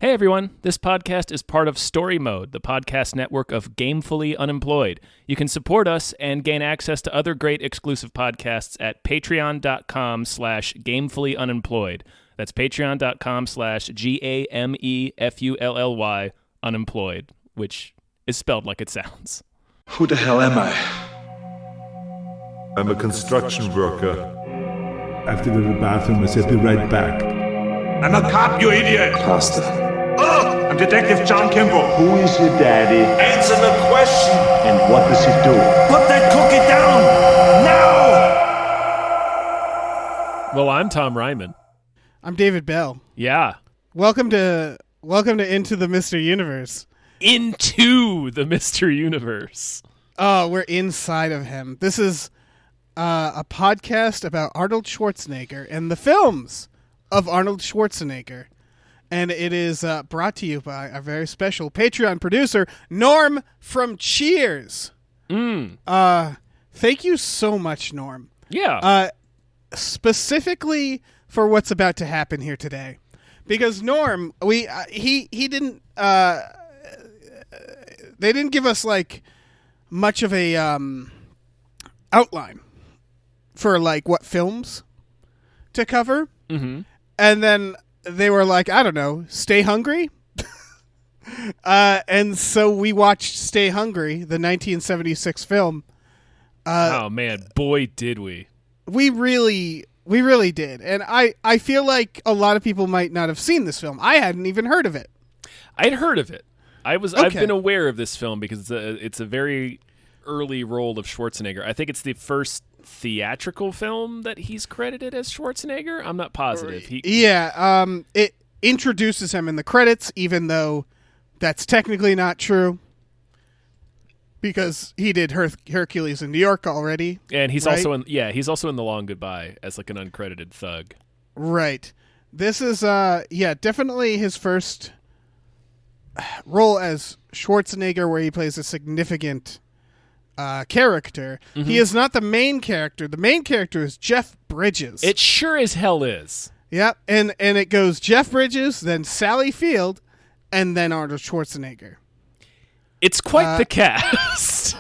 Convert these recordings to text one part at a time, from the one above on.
Hey everyone, this podcast is part of Story Mode, the podcast network of Gamefully Unemployed. You can support us and gain access to other great exclusive podcasts at patreon.com/gamefullyunemployed. That's patreon.com/GAMEFULLY unemployed, which is spelled like it sounds. Who the hell am I? I'm a construction worker. After the bathroom, I said, be right back. I'm a cop, you idiot! Pasta. Oh, I'm Detective John Kimball. Who is your daddy? Answer the question! And what does he do? Put that cookie down! Now! Well, I'm Tom Ryman. I'm David Bell. Yeah. Welcome to Into the Mr. Universe. Into the Mr. Universe. Oh, we're inside of him. This is a podcast about Arnold Schwarzenegger and the films of Arnold Schwarzenegger. And it is brought to you by our very special Patreon producer, Norm from Cheers. Thank you so much, Norm. Yeah. Specifically for what's about to happen here today. Because Norm, he didn't they didn't give us like much of a outline for like what films to cover. Mm-hmm. And then they were like, I don't know, Stay Hungry? And so we watched Stay Hungry, the 1976 film. Oh, man, boy, did we. We really did. And I feel like a lot of people might not have seen this film. I hadn't even heard of it. I'd heard of it. I've Okay. been aware of this film because it's a very early role of Schwarzenegger. I think it's the first theatrical film that he's credited as Schwarzenegger. I'm not positive. It introduces him in the credits, even though that's technically not true, because he did Hercules in New York already, and he's right? also in The Long Goodbye as like an uncredited thug. Right. This is definitely his first role as Schwarzenegger, where he plays a significant character. Mm-hmm. He is not the main character. The main character is Jeff Bridges. It sure as hell is. Yep, and it goes Jeff Bridges, then Sally Field, and then Arnold Schwarzenegger. It's quite the cast.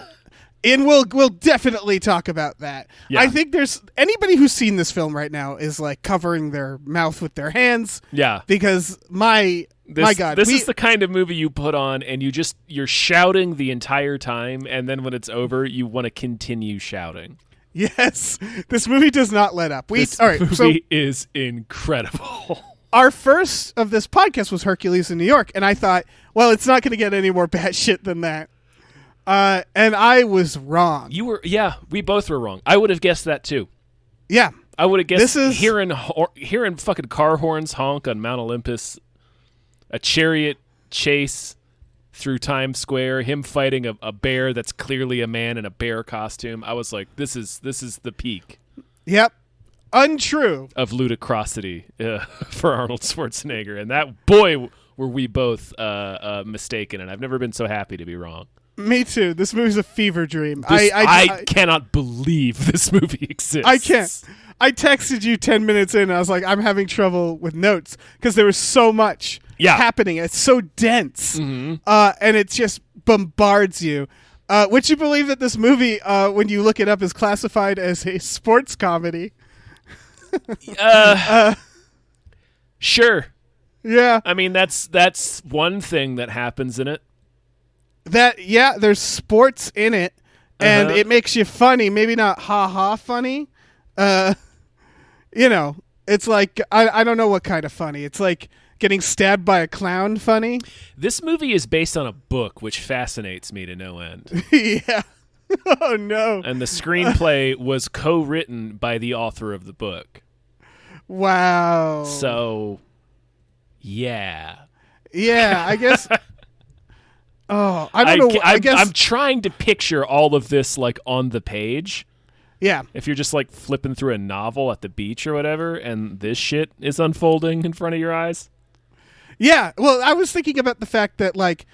And we'll definitely talk about that. Yeah. I think there's anybody who's seen this film right now is like covering their mouth with their hands. Yeah. Because my God, this is the kind of movie you put on and you're shouting the entire time, and then when it's over, you want to continue shouting. Yes, this movie does not let up. This all right, movie is incredible. Our first of this podcast was Hercules in New York, and I thought, well, it's not going to get any more bad shit than that. And I was wrong. We both were wrong. I would have guessed that too. Yeah. I would have guessed hearing fucking car horns honk on Mount Olympus, a chariot chase through Times Square, him fighting a bear that's clearly a man in a bear costume. I was like, this is the peak. Yep. Untrue. Of ludicrosity for Arnold Schwarzenegger. And that, boy, were we both mistaken. And I've never been so happy to be wrong. Me too. This movie's a fever dream. I cannot believe this movie exists. I can't. I texted you 10 minutes in, and I was like, I'm having trouble with notes because there was so much happening. It's so dense. Mm-hmm. And it just bombards you. Would you believe that this movie, when you look it up, is classified as a sports comedy? Sure. Yeah. I mean, that's one thing that happens in it. There's sports in it, and it makes you funny. Maybe not ha-ha funny. It's like, I don't know what kind of funny. It's like getting stabbed by a clown funny. This movie is based on a book, which fascinates me to no end. Yeah. Oh, no. And the screenplay was co-written by the author of the book. Wow. So, yeah. Yeah, I guess... Oh, I don't know. I guess I'm trying to picture all of this like on the page. Yeah. If you're just like flipping through a novel at the beach or whatever, and this shit is unfolding in front of your eyes. Yeah. Well, I was thinking about the fact that like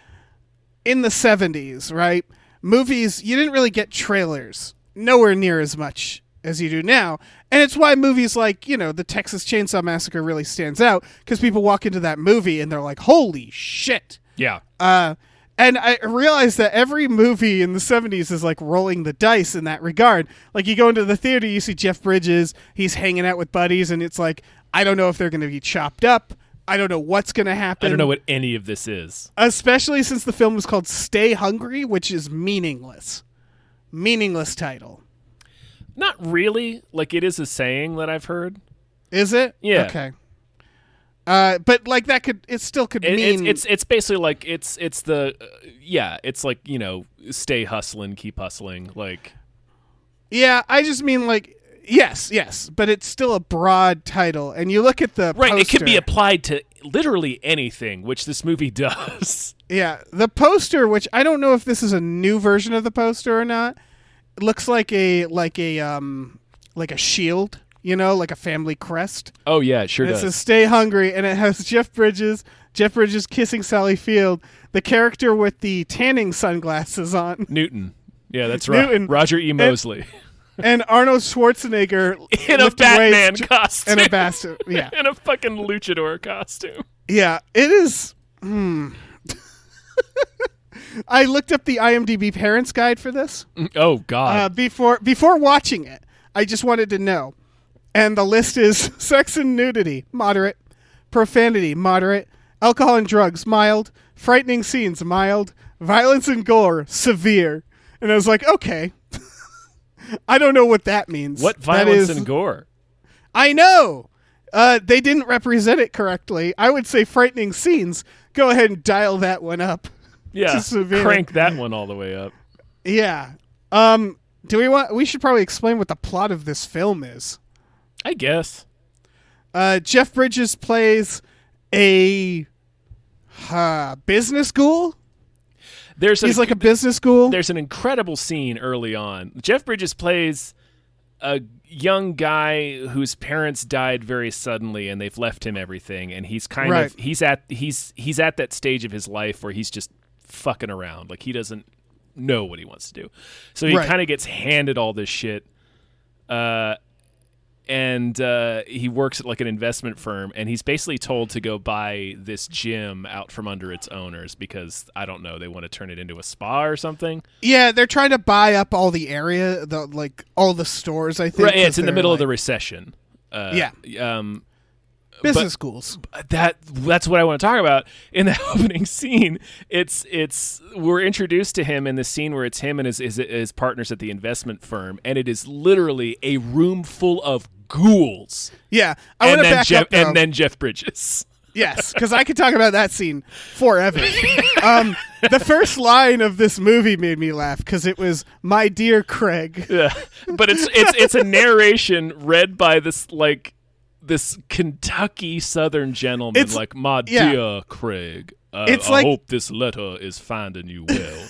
in the 70s, right? Movies, you didn't really get trailers. Nowhere near as much as you do now. And it's why movies like, the Texas Chainsaw Massacre really stands out, because people walk into that movie and they're like, holy shit. Yeah. And I realized that every movie in the 70s is like rolling the dice in that regard. Like, you go into the theater, you see Jeff Bridges, he's hanging out with buddies, and it's like, I don't know if they're going to be chopped up. I don't know what's going to happen. I don't know what any of this is. Especially since the film was called Stay Hungry, which is meaningless. Meaningless title. Not really. Like, it is a saying that I've heard. Is it? Yeah. Okay. But like it still could mean it's basically like it's the it's like, stay hustling, keep hustling, like. Yeah, I just mean like yes, but it's still a broad title, and you look at the right. poster, It can be applied to literally anything, which this movie does. Yeah, the poster, which I don't know if this is a new version of the poster or not, it looks like a shield. Like a family crest. Oh, yeah, it sure does. It says Stay Hungry, and it has Jeff Bridges kissing Sally Field, the character with the tanning sunglasses on. Newton. Yeah, that's right. Newton. Roger E. Mosley. And Arnold Schwarzenegger in a Batman costume. In a bastard, yeah. In a fucking luchador costume. Yeah, it is... I looked up the IMDb Parents Guide for this. Oh, God. Before watching it, I just wanted to know. And the list is sex and nudity, moderate. Profanity, moderate. Alcohol and drugs, mild. Frightening scenes, mild. Violence and gore, severe. And I was like, okay. I don't know what that means. What violence and gore? I know. They didn't represent it correctly. I would say frightening scenes. Go ahead and dial that one up. Yeah, crank that one all the way up. Yeah. We should probably explain what the plot of this film is. I guess. Jeff Bridges plays a business ghoul. He's like a business ghoul. There's an incredible scene early on. Jeff Bridges plays a young guy whose parents died very suddenly, and they've left him everything. And he's kind of he's at that stage of his life where he's just fucking around. Like, he doesn't know what he wants to do, so he kind of gets handed all this shit. And he works at like an investment firm, and he's basically told to go buy this gym out from under its owners because, I don't know, they want to turn it into a spa or something. Yeah, they're trying to buy up all the area, all the stores, I think. Right, it's in the middle of the recession. Business schools. That's what I want to talk about. In the opening scene, we're introduced to him in the scene where it's him and his partners at the investment firm, and it is literally a room full of ghouls. Yeah, I want to back up, though. And then Jeff Bridges. Yes, because I could talk about that scene forever. The first line of this movie made me laugh because it was "My dear Craig." Yeah, but it's a narration read by this Kentucky Southern gentleman, "My dear Craig, I hope this letter is finding you well."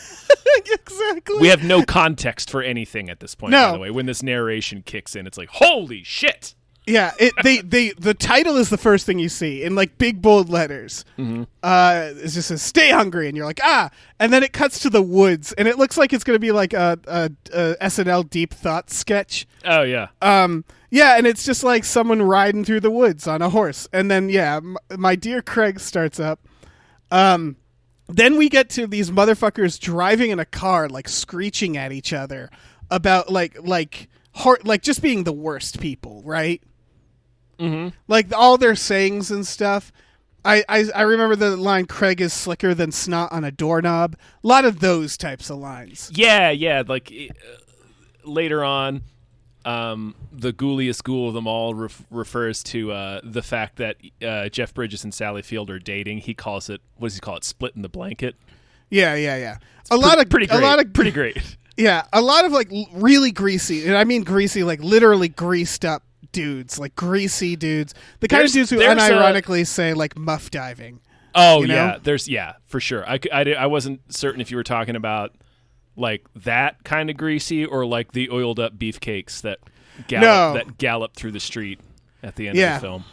Exactly. We have no context for anything at this point, by the way. When this narration kicks in, it's like, holy shit! Yeah, the title is the first thing you see in like big bold letters. Mm-hmm. It just says "Stay Hungry," and you're like, and then it cuts to the woods, and it looks like it's going to be like a SNL Deep Thought sketch. Oh yeah. Yeah, and it's just like someone riding through the woods on a horse, and then my dear Craig starts up. Then we get to these motherfuckers driving in a car, like screeching at each other about like just being the worst people, right? Mm-hmm. Like all their sayings and stuff. I remember the line, "Craig is slicker than snot on a doorknob." A lot of those types of lines. Yeah. Like later on, the ghouliest ghoul of them all refers to the fact that Jeff Bridges and Sally Field are dating. He calls it, what does he call it? Splitting the blanket. Yeah. Pretty great. Yeah, a lot of like really greasy, and I mean greasy, like literally greased up dudes, like greasy dudes. The kind of dudes who unironically say like muff diving. Oh, yeah, for sure. I wasn't certain if you were talking about like that kind of greasy or like the oiled up beefcakes that gallop through the street at the end of the film.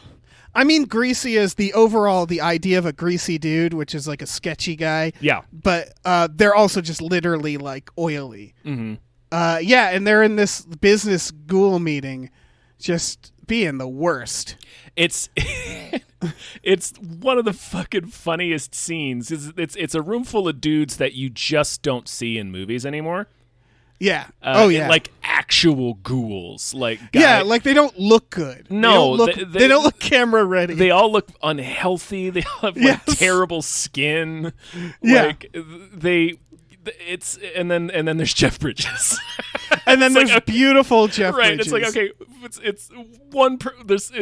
I mean, greasy is the idea of a greasy dude, which is like a sketchy guy. Yeah. But they're also just literally like oily. Mm-hmm. Yeah, and they're in this business ghoul meeting, just being the worst. It's it's one of the fucking funniest scenes. It's a room full of dudes that you just don't see in movies anymore. Yeah. Like actual ghouls. Like like they don't look good. No, they don't look camera ready. They all look unhealthy. They all have terrible skin. Yeah. Like and then there's Jeff Bridges. And then there's beautiful Jeff right, Bridges. It's like, okay,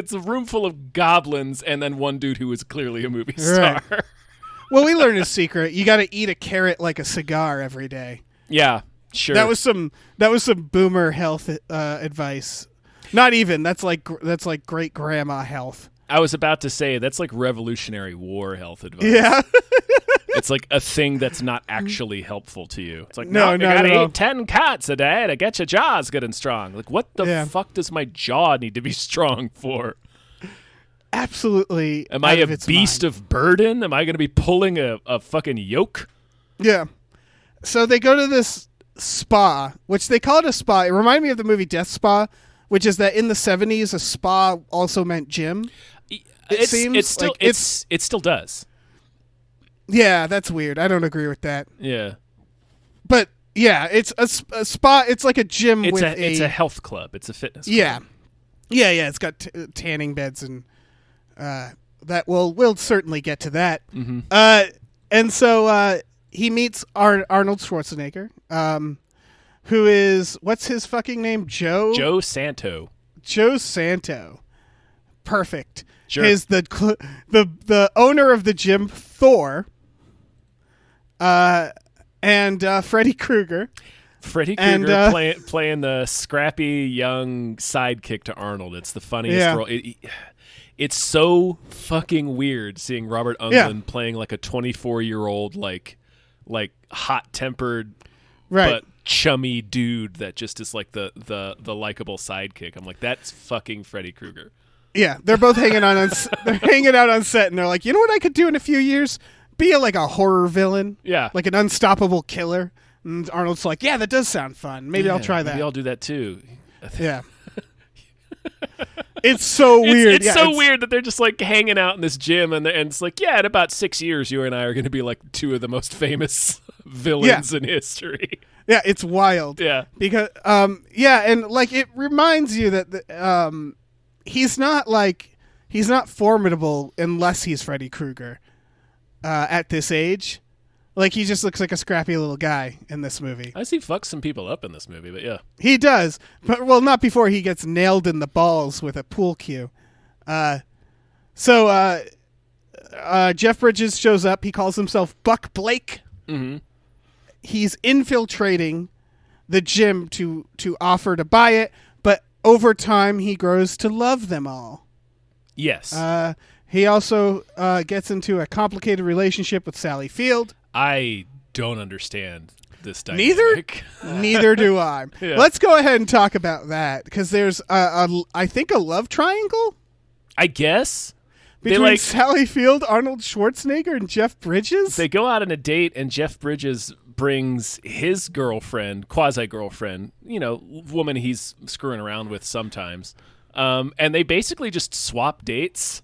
it's a room full of goblins and then one dude who is clearly a movie star. Right. Well, we learned a secret. You got to eat a carrot like a cigar every day. Yeah, sure. That was some boomer health advice. Not even. That's like great grandma health. I was about to say that's like Revolutionary War health advice. Yeah. It's like a thing that's not actually helpful to you. It's like, no, you gotta eat 10 cats a day to get your jaws good and strong. Like, what the fuck does my jaw need to be strong for? Absolutely. Am I a beast of burden? Am I going to be pulling a fucking yoke? Yeah. So they go to this spa, which they call it a spa. It reminded me of the movie Death Spa, which is that in the 70s, a spa also meant gym. It still does. Yeah, that's weird. I don't agree with that. Yeah. But yeah, it's a spa. It's like a gym. It's a health club. It's a fitness club. Yeah. It's got tanning beds and that we'll certainly get to that. Mm-hmm. And so he meets Arnold Schwarzenegger, who is, what's his fucking name? Joe Santo. Joe Santo. Perfect. Sure. Is the owner of the gym, Thor. And Freddy Krueger. Freddy Krueger playing the scrappy young sidekick to Arnold. It's the funniest role. It's so fucking weird seeing Robert Englund playing like a 24-year-old like hot-tempered but chummy dude that just is like the likable sidekick. I'm like, that's fucking Freddy Krueger. Yeah, they're both hanging out on set, and they're like, you know what I could do in a few years? Be a horror villain. Yeah. Like an unstoppable killer. And Arnold's like, yeah, that does sound fun. Maybe I'll try that. Maybe I'll do that too. Yeah. It's so weird. It's so weird that they're just like hanging out in this gym, and it's like, yeah, in about 6 years, you and I are going to be like two of the most famous villains in history. Yeah, it's wild. Yeah. Because, and like it reminds you that he's not formidable unless he's Freddy Krueger at this age. Like, he just looks like a scrappy little guy in this movie. I see fucks some people up in this movie, but yeah. He does. But, well, not before he gets nailed in the balls with a pool cue. So Jeff Bridges shows up. He calls himself Buck Blake. Mm-hmm. He's infiltrating the gym to offer to buy it, but over time he grows to love them all. Yes. He also gets into a complicated relationship with Sally Field. I don't understand this dynamic. Neither do I. Yeah. Let's go ahead and talk about that, because there's I think a love triangle, I guess, between Sally Field, Arnold Schwarzenegger, and Jeff Bridges. They go out on a date, and Jeff Bridges brings his girlfriend, quasi-girlfriend, woman he's screwing around with sometimes, and they basically just swap dates.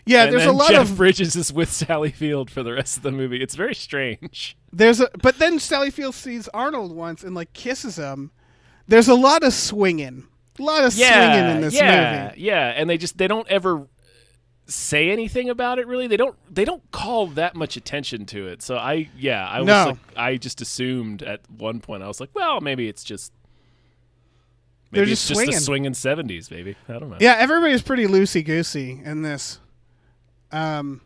Yeah, and there's then a lot Jeff of Bridges is with Sally Field for the rest of the movie. It's very strange. But then Sally Field sees Arnold once and kisses him. There's a lot of swinging. swinging in this movie. Yeah, and they don't ever say anything about it really. They don't call that much attention to it. So I just assumed at one point, I was like, well, maybe it's just they're just swinging. A swinging 70s, maybe. I don't know. Yeah, everybody's pretty loosey-goosey in this. And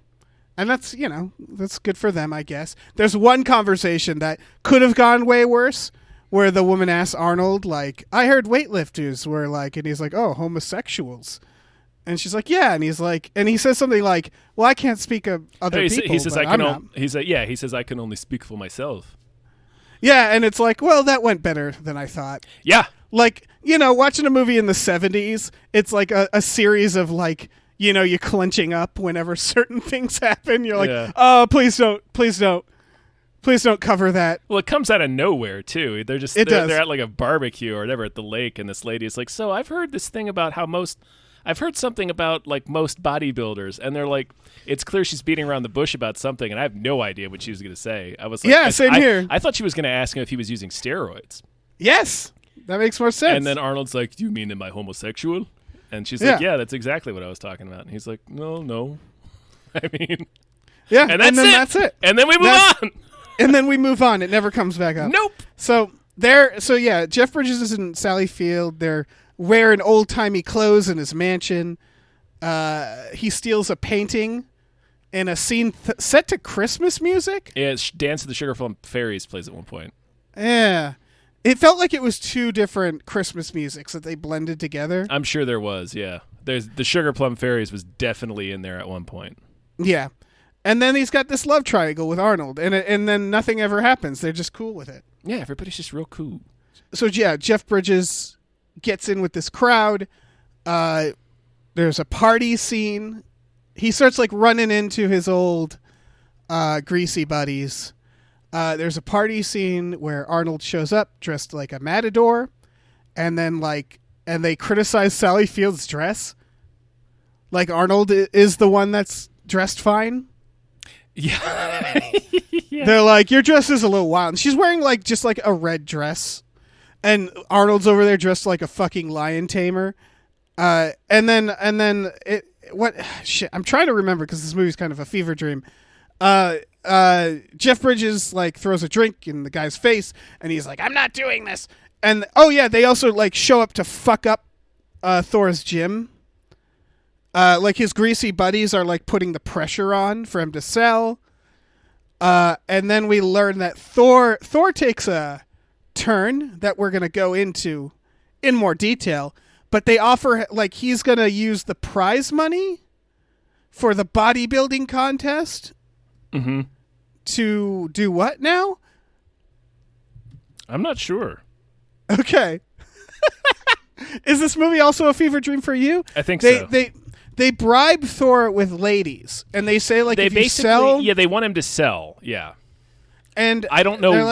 that's, that's good for them, I guess. There's one conversation that could have gone way worse, where the woman asks Arnold, I heard weightlifters were and he's like, oh, homosexuals. And she's like, yeah. And he's like, and he says something like, well, I can't speak of other people. He says, he says, I can only speak for myself. Yeah. And it's like, well, that went better than I thought. Yeah. Watching a movie in the 70s, it's like a series of you clenching up whenever certain things happen. You're like, oh, please don't. Please don't cover that. Well, it comes out of nowhere too. They're just they're at like a barbecue or whatever at the lake, and this lady is like, "So I've heard this thing about I've heard something about like most bodybuilders," and they're like, it's clear she's beating around the bush about something, and I have no idea what she was going to say. I was like, yeah, same here. I thought she was going to ask him if he was using steroids. Yes, that makes more sense. And then Arnold's like, "Do you mean am I homosexual?" And she's like, "Yeah, that's exactly what I was talking about." And he's like, "No, I mean." Yeah, and that's it. And then we move on. And then we move on. It never comes back up. Nope. So Jeff Bridges and Sally Field, they're wearing old-timey clothes in his mansion. He steals a painting in a scene set to Christmas music. Yeah, Dance of the Sugarplum Fairies plays at one point. Yeah. It felt like it was two different Christmas musics that they blended together. I'm sure there was, yeah. The Sugarplum Fairies was definitely in there at one point. Yeah. And then he's got this love triangle with Arnold, and then nothing ever happens. They're just cool with it. Yeah, everybody's just real cool. So, yeah, Jeff Bridges gets in with this crowd. There's a party scene. He starts, like, running into his old greasy buddies. There's a party scene where Arnold shows up dressed like a matador, and then, and they criticize Sally Field's dress. Like, Arnold is the one that's dressed fine. Yeah. Yeah. They're like, your dress is a little wild. And she's wearing just a red dress. And Arnold's over there dressed like a fucking lion tamer. And then shit, I'm trying to remember because this movie's kind of a fever dream. Jeff Bridges throws a drink in the guy's face and he's like, "I'm not doing this." And they also show up to fuck up Thor's gym. His greasy buddies are putting the pressure on for him to sell. And then we learn that Thor takes a turn that we're going to go into in more detail, but they offer he's going to use the prize money for the bodybuilding contest to do what now? I'm not sure. Okay. Is this movie also a fever dream for you? I think so. They bribe Thor with ladies, and they say they if you sell, they want him to sell, yeah. And I don't know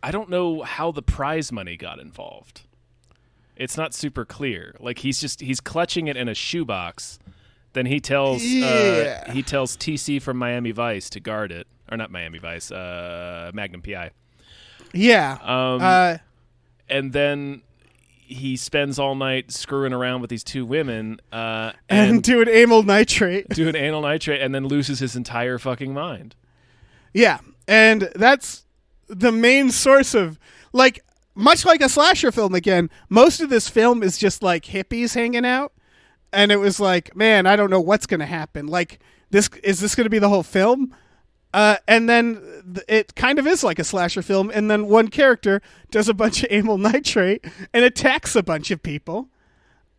I don't know how the prize money got involved. It's not super clear. He's clutching it in a shoebox. Then he tells TC from Miami Vice to guard it, or not Miami Vice, Magnum PI. Yeah. And then he spends all night screwing around with these two women and doing anal nitrate. And then loses his entire fucking mind. Yeah, and that's the main source of, much like a slasher film again, most of this film is just hippies hanging out. And it was man, I don't know what's going to happen. Is this going to be the whole film? And then it kind of is like a slasher film. And then one character does a bunch of amyl nitrate and attacks a bunch of people,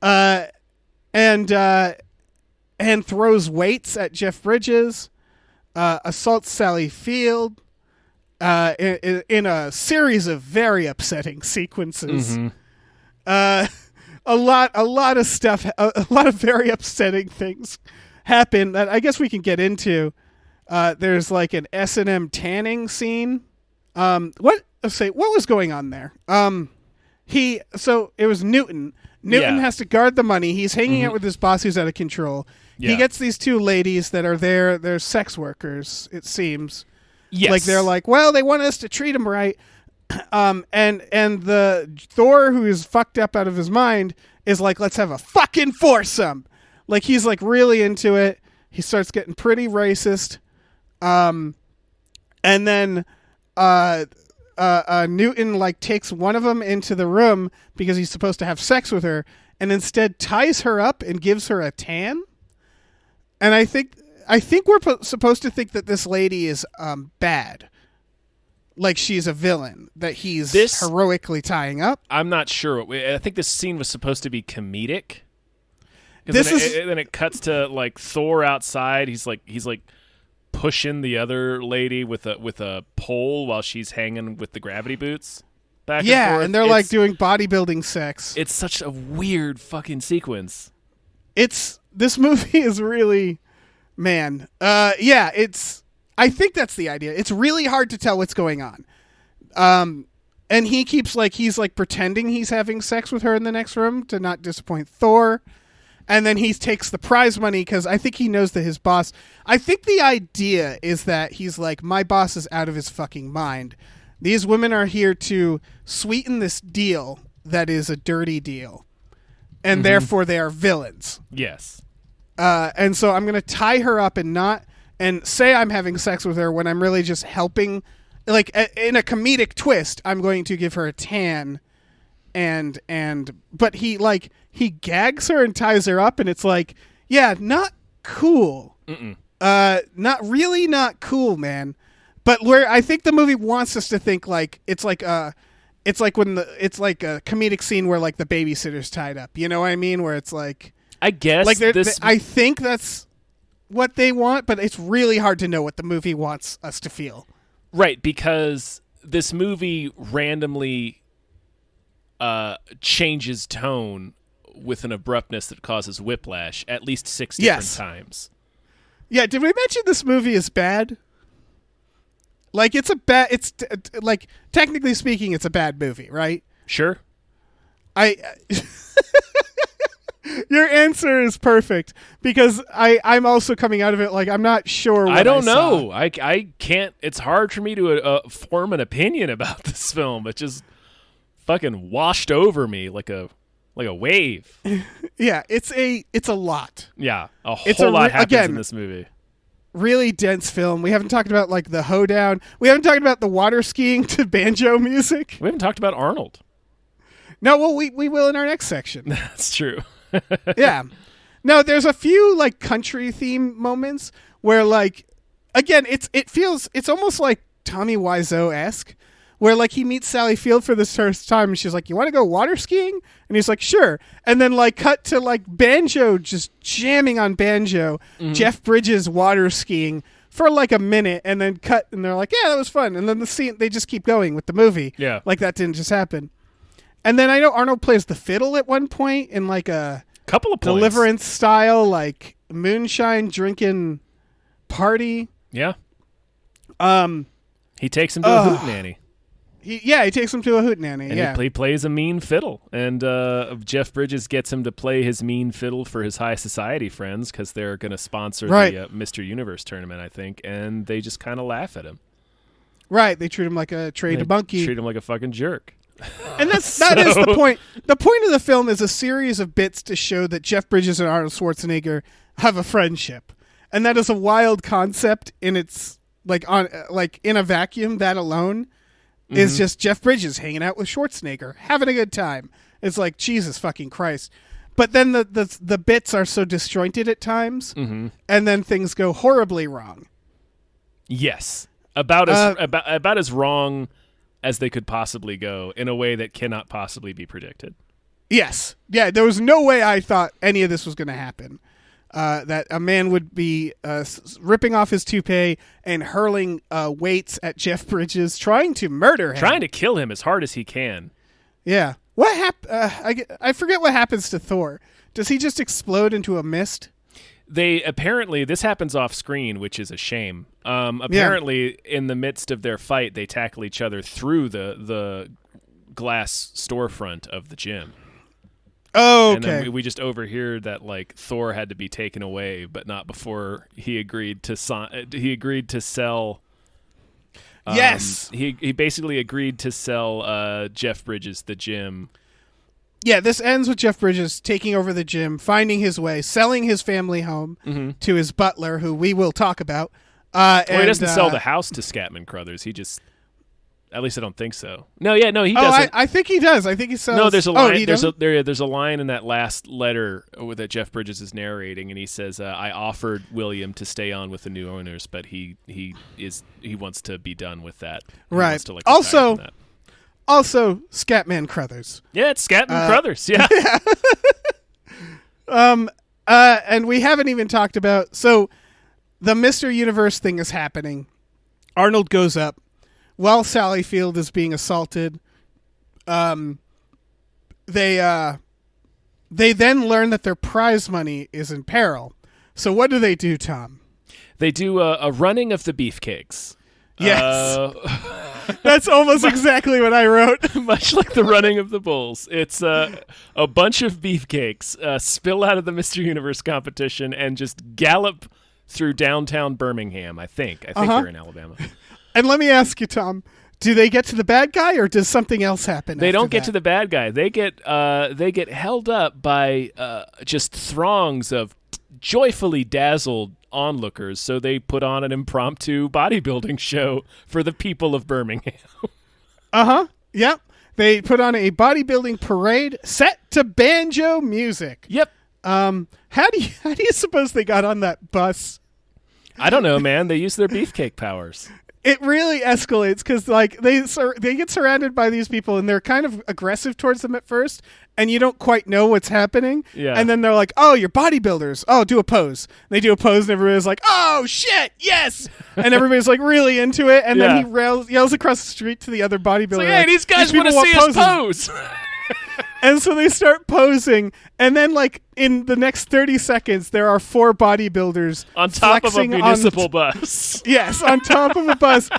and throws weights at Jeff Bridges, assaults Sally Field, in a series of very upsetting sequences. A lot of stuff, a lot of very upsetting things happen that I guess we can get into. There's an S&M tanning scene. What was going on there? It was Newton. Newton has to guard the money. He's hanging out with his boss who's out of control. Yeah. He gets these two ladies that are there. They're sex workers, it seems. Yes. They're well, they want us to treat them right. And the Thor, who is fucked up out of his mind, is let's have a fucking foursome. He's really into it. He starts getting pretty racist. And then Newton takes one of them into the room because he's supposed to have sex with her, and instead ties her up and gives her a tan. And I think we're supposed to think that this lady is bad, she's a villain that he's heroically tying up. I'm not sure. I think this scene was supposed to be comedic. Then it cuts to Thor outside. He's pushing the other lady with a pole while she's hanging with the gravity boots back and forth. And they're doing bodybuilding sex. It's such a weird fucking sequence. This movie is really, man. It's I think that's the idea. It's really hard to tell what's going on. And he keeps he's pretending he's having sex with her in the next room to not disappoint Thor. And then he takes the prize money because I think he knows that his boss... I think the idea is that he's like, my boss is out of his fucking mind. These women are here to sweeten this deal that is a dirty deal. And therefore they are villains. Yes. And so I'm going to tie her up and say I'm having sex with her when I'm really just helping... in a comedic twist, I'm going to give her a tan, but he gags her and ties her up, and it's not cool. Not cool, man. But where I think the movie wants us to think it's like a comedic scene where the babysitter's tied up. You know what I mean? Where it's I guess I think that's what they want, but it's really hard to know what the movie wants us to feel. Right, because this movie randomly changes tone with an abruptness that causes whiplash at least 6 different times. Yeah, did we mention this movie is bad? Technically speaking, it's a bad movie, right? Sure. Your answer is perfect because I'm also coming out of it I'm not sure what I don't know. I can't. It's hard for me to form an opinion about this film. It just fucking washed over me like a wave. Yeah, it's a lot. Yeah, a whole lot happens in this movie. Really dense film. We haven't talked about the hoedown. We haven't talked about the water skiing to banjo music. We haven't talked about Arnold. No, well, we will in our next section. That's true. Yeah. No, there's a few country theme moments where again, it's almost like Tommy Wiseau-esque, where he meets Sally Field for the first time and she's like, "You want to go water skiing?" And he's like, "Sure." And then cut to banjo, just jamming on banjo, Jeff Bridges water skiing for a minute, and then cut and they're like, "Yeah, that was fun." And then the scene, they just keep going with the movie. Yeah. That didn't just happen. And then I know Arnold plays the fiddle at one point in a couple of points. Deliverance style, moonshine drinking party. Yeah. He takes him to a hootenanny. He takes him to a hootenanny. And he plays a mean fiddle. And Jeff Bridges gets him to play his mean fiddle for his high society friends because they're going to sponsor the Mr. Universe tournament, I think. And they just kind of laugh at him. Right. They treat him like a trained monkey. Treat him like a fucking jerk. And that is the point. The point of the film is a series of bits to show that Jeff Bridges and Arnold Schwarzenegger have a friendship, and that is a wild concept. In its in a vacuum, that alone is just Jeff Bridges hanging out with Schwarzenegger, having a good time. It's Jesus fucking Christ. But then the bits are so disjointed at times, and then things go horribly wrong. Yes, about as wrong as they could possibly go in a way that cannot possibly be predicted. Yes. Yeah, there was no way I thought any of this was going to happen. That a man would be ripping off his toupee and hurling weights at Jeff Bridges, trying to murder him. Trying to kill him as hard as he can. Yeah. What I forget what happens to Thor. Does he just explode into a mist? They apparently, this happens off screen, which is a shame. Apparently, in the midst of their fight, they tackle each other through the glass storefront of the gym. Oh, okay. And then we just overhear that Thor had to be taken away, but not before he agreed to sell. Yes, he basically agreed to sell Jeff Bridges the gym. Yeah, this ends with Jeff Bridges taking over the gym, finding his way, selling his family home to his butler, who we will talk about. He doesn't sell the house to Scatman Crothers. He just, at least I don't think so. He doesn't. I think he does. I think he sells. No, there's a line. There's a line in that last letter that Jeff Bridges is narrating, and he says, "I offered William to stay on with the new owners, but he wants to be done with that. Right. He wants to, retire from that." Also, Scatman Crothers. Yeah, it's Scatman Crothers. Yeah. And we haven't even talked about... So, the Mr. Universe thing is happening. Arnold goes up while Sally Field is being assaulted. They then learn that their prize money is in peril. So what do they do, Tom? They do a running of the beefcakes. Yes. That's almost exactly what I wrote. Much like the running of the bulls. It's a bunch of beefcakes spill out of the Mr. Universe competition and just gallop through downtown Birmingham, I think. They're in Alabama. And let me ask you, Tom, do they get to the bad guy or does something else happen? They don't get to the bad guy. They get held up by just throngs of joyfully dazzled onlookers, so they put on an impromptu bodybuilding show for the people of Birmingham. Yep. They put on a bodybuilding parade set to banjo music. Yep. How do you suppose they got on that bus? I don't know, man. They use their beefcake powers. It really escalates because like they get surrounded by these people and they're kind of aggressive towards them at first, and you don't quite know what's happening. Yeah. And then they're like, "Oh, you're bodybuilders. Oh, do a pose." And they do a pose, and everybody's like, "Oh shit, yes!" And everybody's like really into it. And then he yells across the street to the other bodybuilder, "Hey, these guys want to see us pose!" And so they start posing, and then like in the next 30 seconds, there are 4 bodybuilders on top of a municipal bus. Yes, on top of a bus.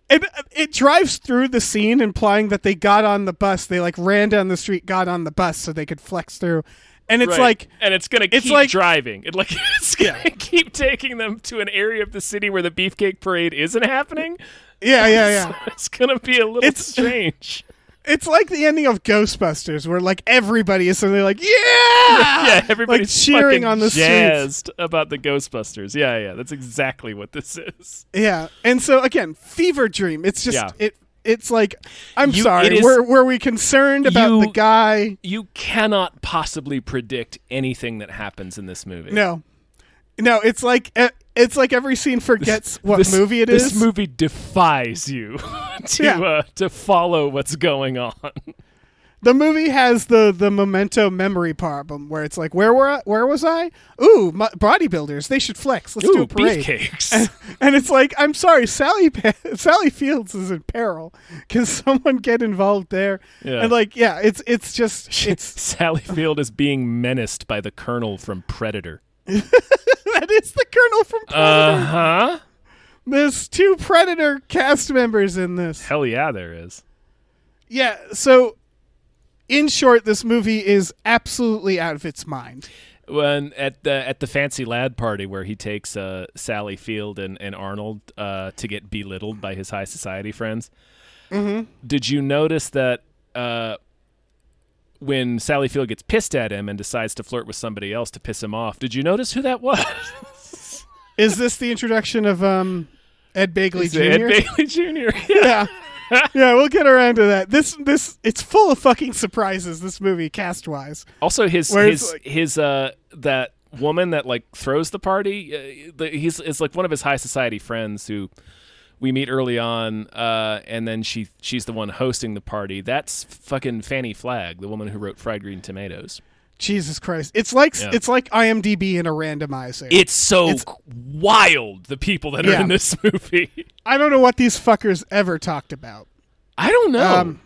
And it drives through the scene, implying that they got on the bus. They like ran down the street, got on the bus, so they could flex through. And it's like, and it's gonna keep driving. It's gonna keep taking them to an area of the city where the beefcake parade isn't happening. Yeah. So it's gonna be a little strange. It's like the ending of Ghostbusters, where like everybody is suddenly like, yeah, everybody's like cheering on the jazzed streets about the Ghostbusters. Yeah, that's exactly what this is. Yeah, and so again, fever dream. It's just It's like, I'm sorry. Were we concerned about the guy? You cannot possibly predict anything that happens in this movie. No. It's like every scene forgets what movie it is. This movie defies you to follow what's going on. The movie has the memento memory problem where it's like, where was I? Ooh, bodybuilders, they should flex. Let's do a parade. Beefcakes. And it's like, I'm sorry, Sally Fields is in peril. Can someone get involved there? Yeah. And like, it's just Sally Field is being menaced by the Colonel from Predator. That is the Colonel from Predator. Uh-huh. There's 2 Predator cast members in this. Hell yeah, there is. Yeah, so in short, this movie is absolutely out of its mind. When at the fancy lad party where he takes Sally Field and Arnold to get belittled by his high society friends, did you notice that when Sally Field gets pissed at him and decides to flirt with somebody else to piss him off, did you notice who that was? Is this the introduction of Ed Begley Jr.? Ed Begley Jr. Yeah. Yeah, we'll get around to that. This it's full of fucking surprises, this movie, cast wise. Also his that woman that like throws the party, it's like one of his high society friends who we meet early on, and then she's the one hosting the party. That's fucking Fannie Flagg, the woman who wrote Fried Green Tomatoes. Jesus Christ. It's like IMDb in a randomizer. It's wild, the people that are in this movie. I don't know what these fuckers ever talked about. I don't know.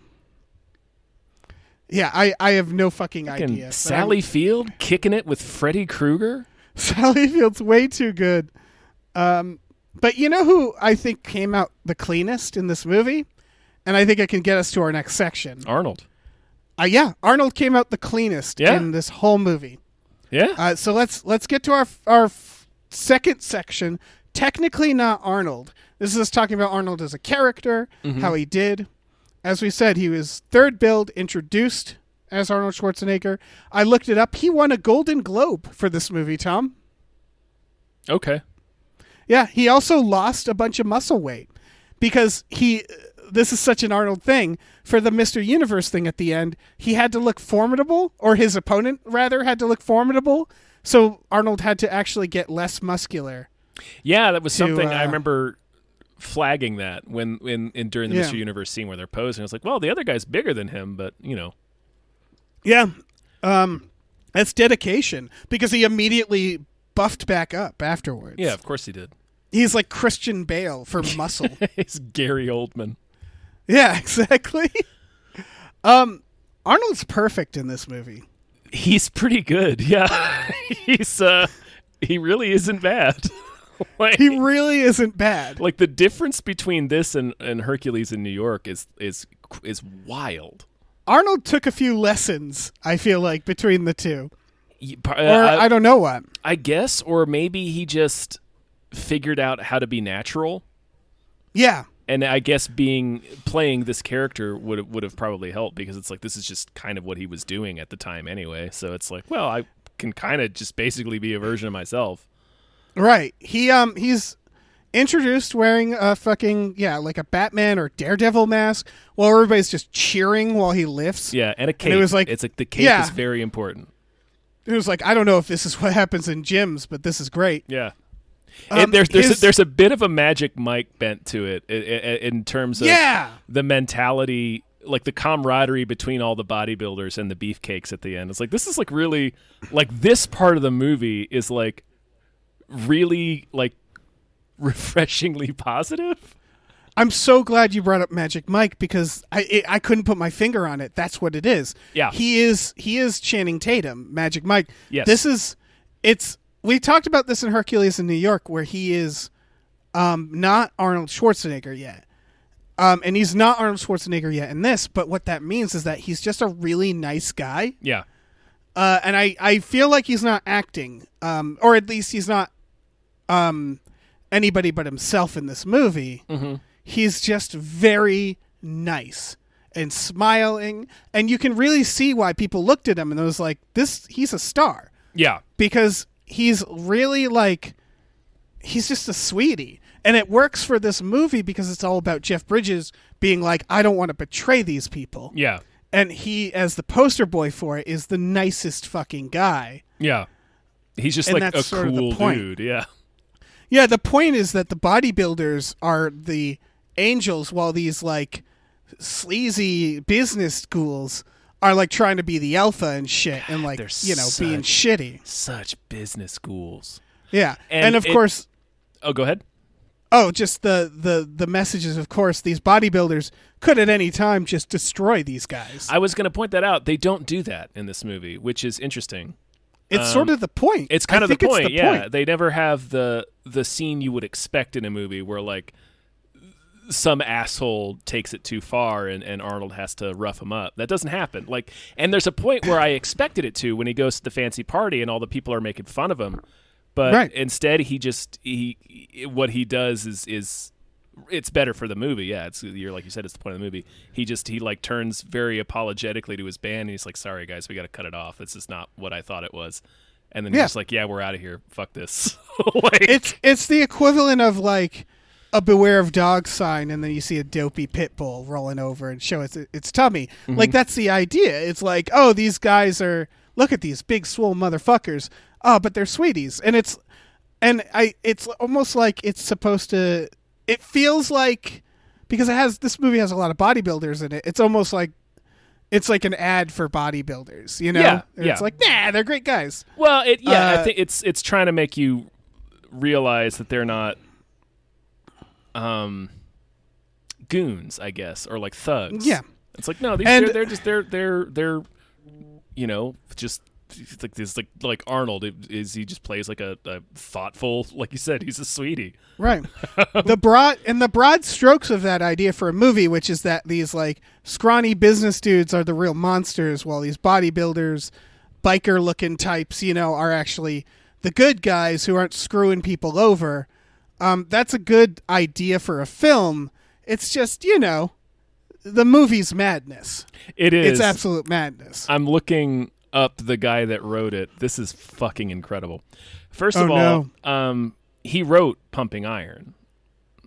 I have no fucking idea. Sally Field kicking it with Freddy Krueger? Sally Field's way too good. But you know who I think came out the cleanest in this movie? And I think it can get us to our next section. Arnold. Arnold came out the cleanest in this whole movie. Yeah. So let's get to our second section. Technically not Arnold. This is us talking about Arnold as a character, how he did. As we said, he was third billed, introduced as Arnold Schwarzenegger. I looked it up. He won a Golden Globe for this movie, Tom. Okay. Yeah, he also lost a bunch of muscle weight because this is such an Arnold thing. For the Mr. Universe thing at the end, he had to look formidable, or his opponent, rather, had to look formidable. So Arnold had to actually get less muscular. Yeah, that was something I remember flagging that when during the Mr. Universe scene where they're posing. I was like, well, the other guy's bigger than him, but, you know. Yeah. That's dedication because he immediately buffed back up afterwards. Yeah, of course he did. He's like Christian Bale for muscle. He's Gary Oldman. Yeah, exactly. Arnold's perfect in this movie. He's pretty good. Yeah. He really isn't bad. Like, He really isn't bad. like the difference between this and Hercules in New York is wild. Arnold took a few lessons, I feel like, between the two. Or I I don't know what. I guess, or maybe he just figured out how to be natural. Yeah. And I guess playing this character would have probably helped, because it's like this is just kind of what he was doing at the time anyway. So it's like, well, I can kind of just basically be a version of myself. Right. He's introduced wearing a fucking, like a Batman or Daredevil mask while everybody's just cheering while he lifts. Yeah, and a cape. And it was like, it's like the cape is very important. It was like, I don't know if this is what happens in gyms, but this is great. Yeah. There's a bit of a Magic Mike bent to it in terms of the mentality, like the camaraderie between all the bodybuilders and the beefcakes at the end. It's like, this is like really, like this part of the movie is like really like refreshingly positive. I'm so glad you brought up Magic Mike, because I couldn't put my finger on it. That's what it is. Yeah. He is Channing Tatum, Magic Mike. Yes. We talked about this in Hercules in New York, where he is not Arnold Schwarzenegger yet. And he's not Arnold Schwarzenegger yet in this, but what that means is that he's just a really nice guy. Yeah. And I feel like he's not acting, or at least he's not anybody but himself in this movie. Mm-hmm. He's just very nice and smiling, and you can really see why people looked at him and it was like, he's a star. Yeah. Because he's really like, he's just a sweetie. And it works for this movie because it's all about Jeff Bridges being like, I don't want to betray these people. Yeah. And he, as the poster boy for it, is the nicest fucking guy. Yeah. He's just And like a that's sort of the cool point. dude. Yeah. Yeah, the point is that the bodybuilders are the angels, while these like sleazy business schools are like trying to be the alpha and shit, and like, they're being shitty. Such business schools. Yeah. And of course, oh, go ahead. Oh, just the messages, of course, these bodybuilders could at any time just destroy these guys. I was going to point that out. They don't do that in this movie, which is interesting. It's sort of the point. It's kind of the point, point. They never have the scene you would expect in a movie where, like, some asshole takes it too far and Arnold has to rough him up. That doesn't happen. Like, and there's a point where I expected it to, when he goes to the fancy party and all the people are making fun of him. But instead, what he does is it's better for the movie. Yeah, you're like you said, it's the point of the movie. He like turns very apologetically to his band, and he's like, "Sorry guys, we got to cut it off. This is not what I thought it was." And then he's just like, "Yeah, we're out of here. Fuck this." Like, it's the equivalent of like a beware of dogs sign, and then you see a dopey pit bull rolling over and show its tummy. Mm-hmm. Like, that's the idea. It's like, oh, these guys look at these big swole motherfuckers. Oh, but they're sweeties. And it's almost like it's supposed to, it feels like, because this movie has a lot of bodybuilders in it, it's almost like it's like an ad for bodybuilders, you know? Yeah. It's like, nah, they're great guys. Well, I think it's trying to make you realize that they're not goons, I guess, or like thugs. Yeah. It's like, no, they're just just like this, like Arnold he just plays like a thoughtful, like you said, he's a sweetie. Right. The broad strokes of that idea for a movie, which is that these like scrawny business dudes are the real monsters, while these bodybuilders, biker looking types, are actually the good guys who aren't screwing people over. That's a good idea for a film. It's just, the movie's madness. It is. It's absolute madness. I'm looking up the guy that wrote it. This is fucking incredible. First of all, he wrote Pumping Iron.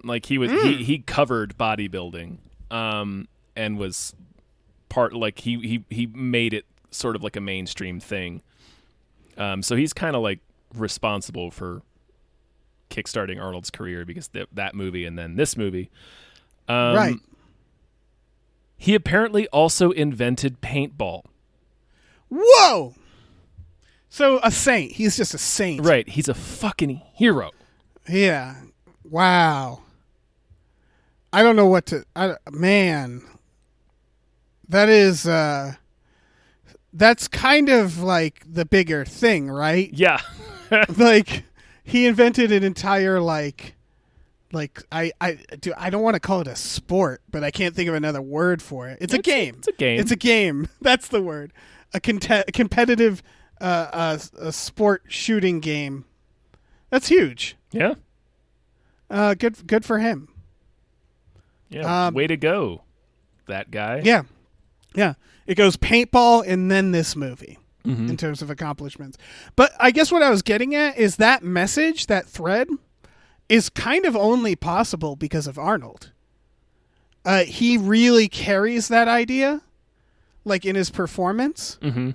Like, he was he covered bodybuilding, and was part, like, he made it sort of like a mainstream thing. So he's kind of like responsible for kickstarting Arnold's career, because that movie and then this movie. Right. He apparently also invented paintball. Whoa! So a saint. He's just a saint. Right. He's a fucking hero. Yeah. Wow. I don't know what to... man. That is... that's kind of like the bigger thing, right? Yeah. Like, he invented an entire like I don't want to call it a sport, but I can't think of another word for it. It's a game. It's a game. It's a game. That's the word. A competitive a sport shooting game. That's huge. Yeah. Good for him. Yeah. Way to go, that guy. Yeah. Yeah. It goes paintball and then this movie in terms of accomplishments. But I guess what I was getting at is that message, that thread, is kind of only possible because of Arnold. He really carries that idea, like in his performance. Mm-hmm.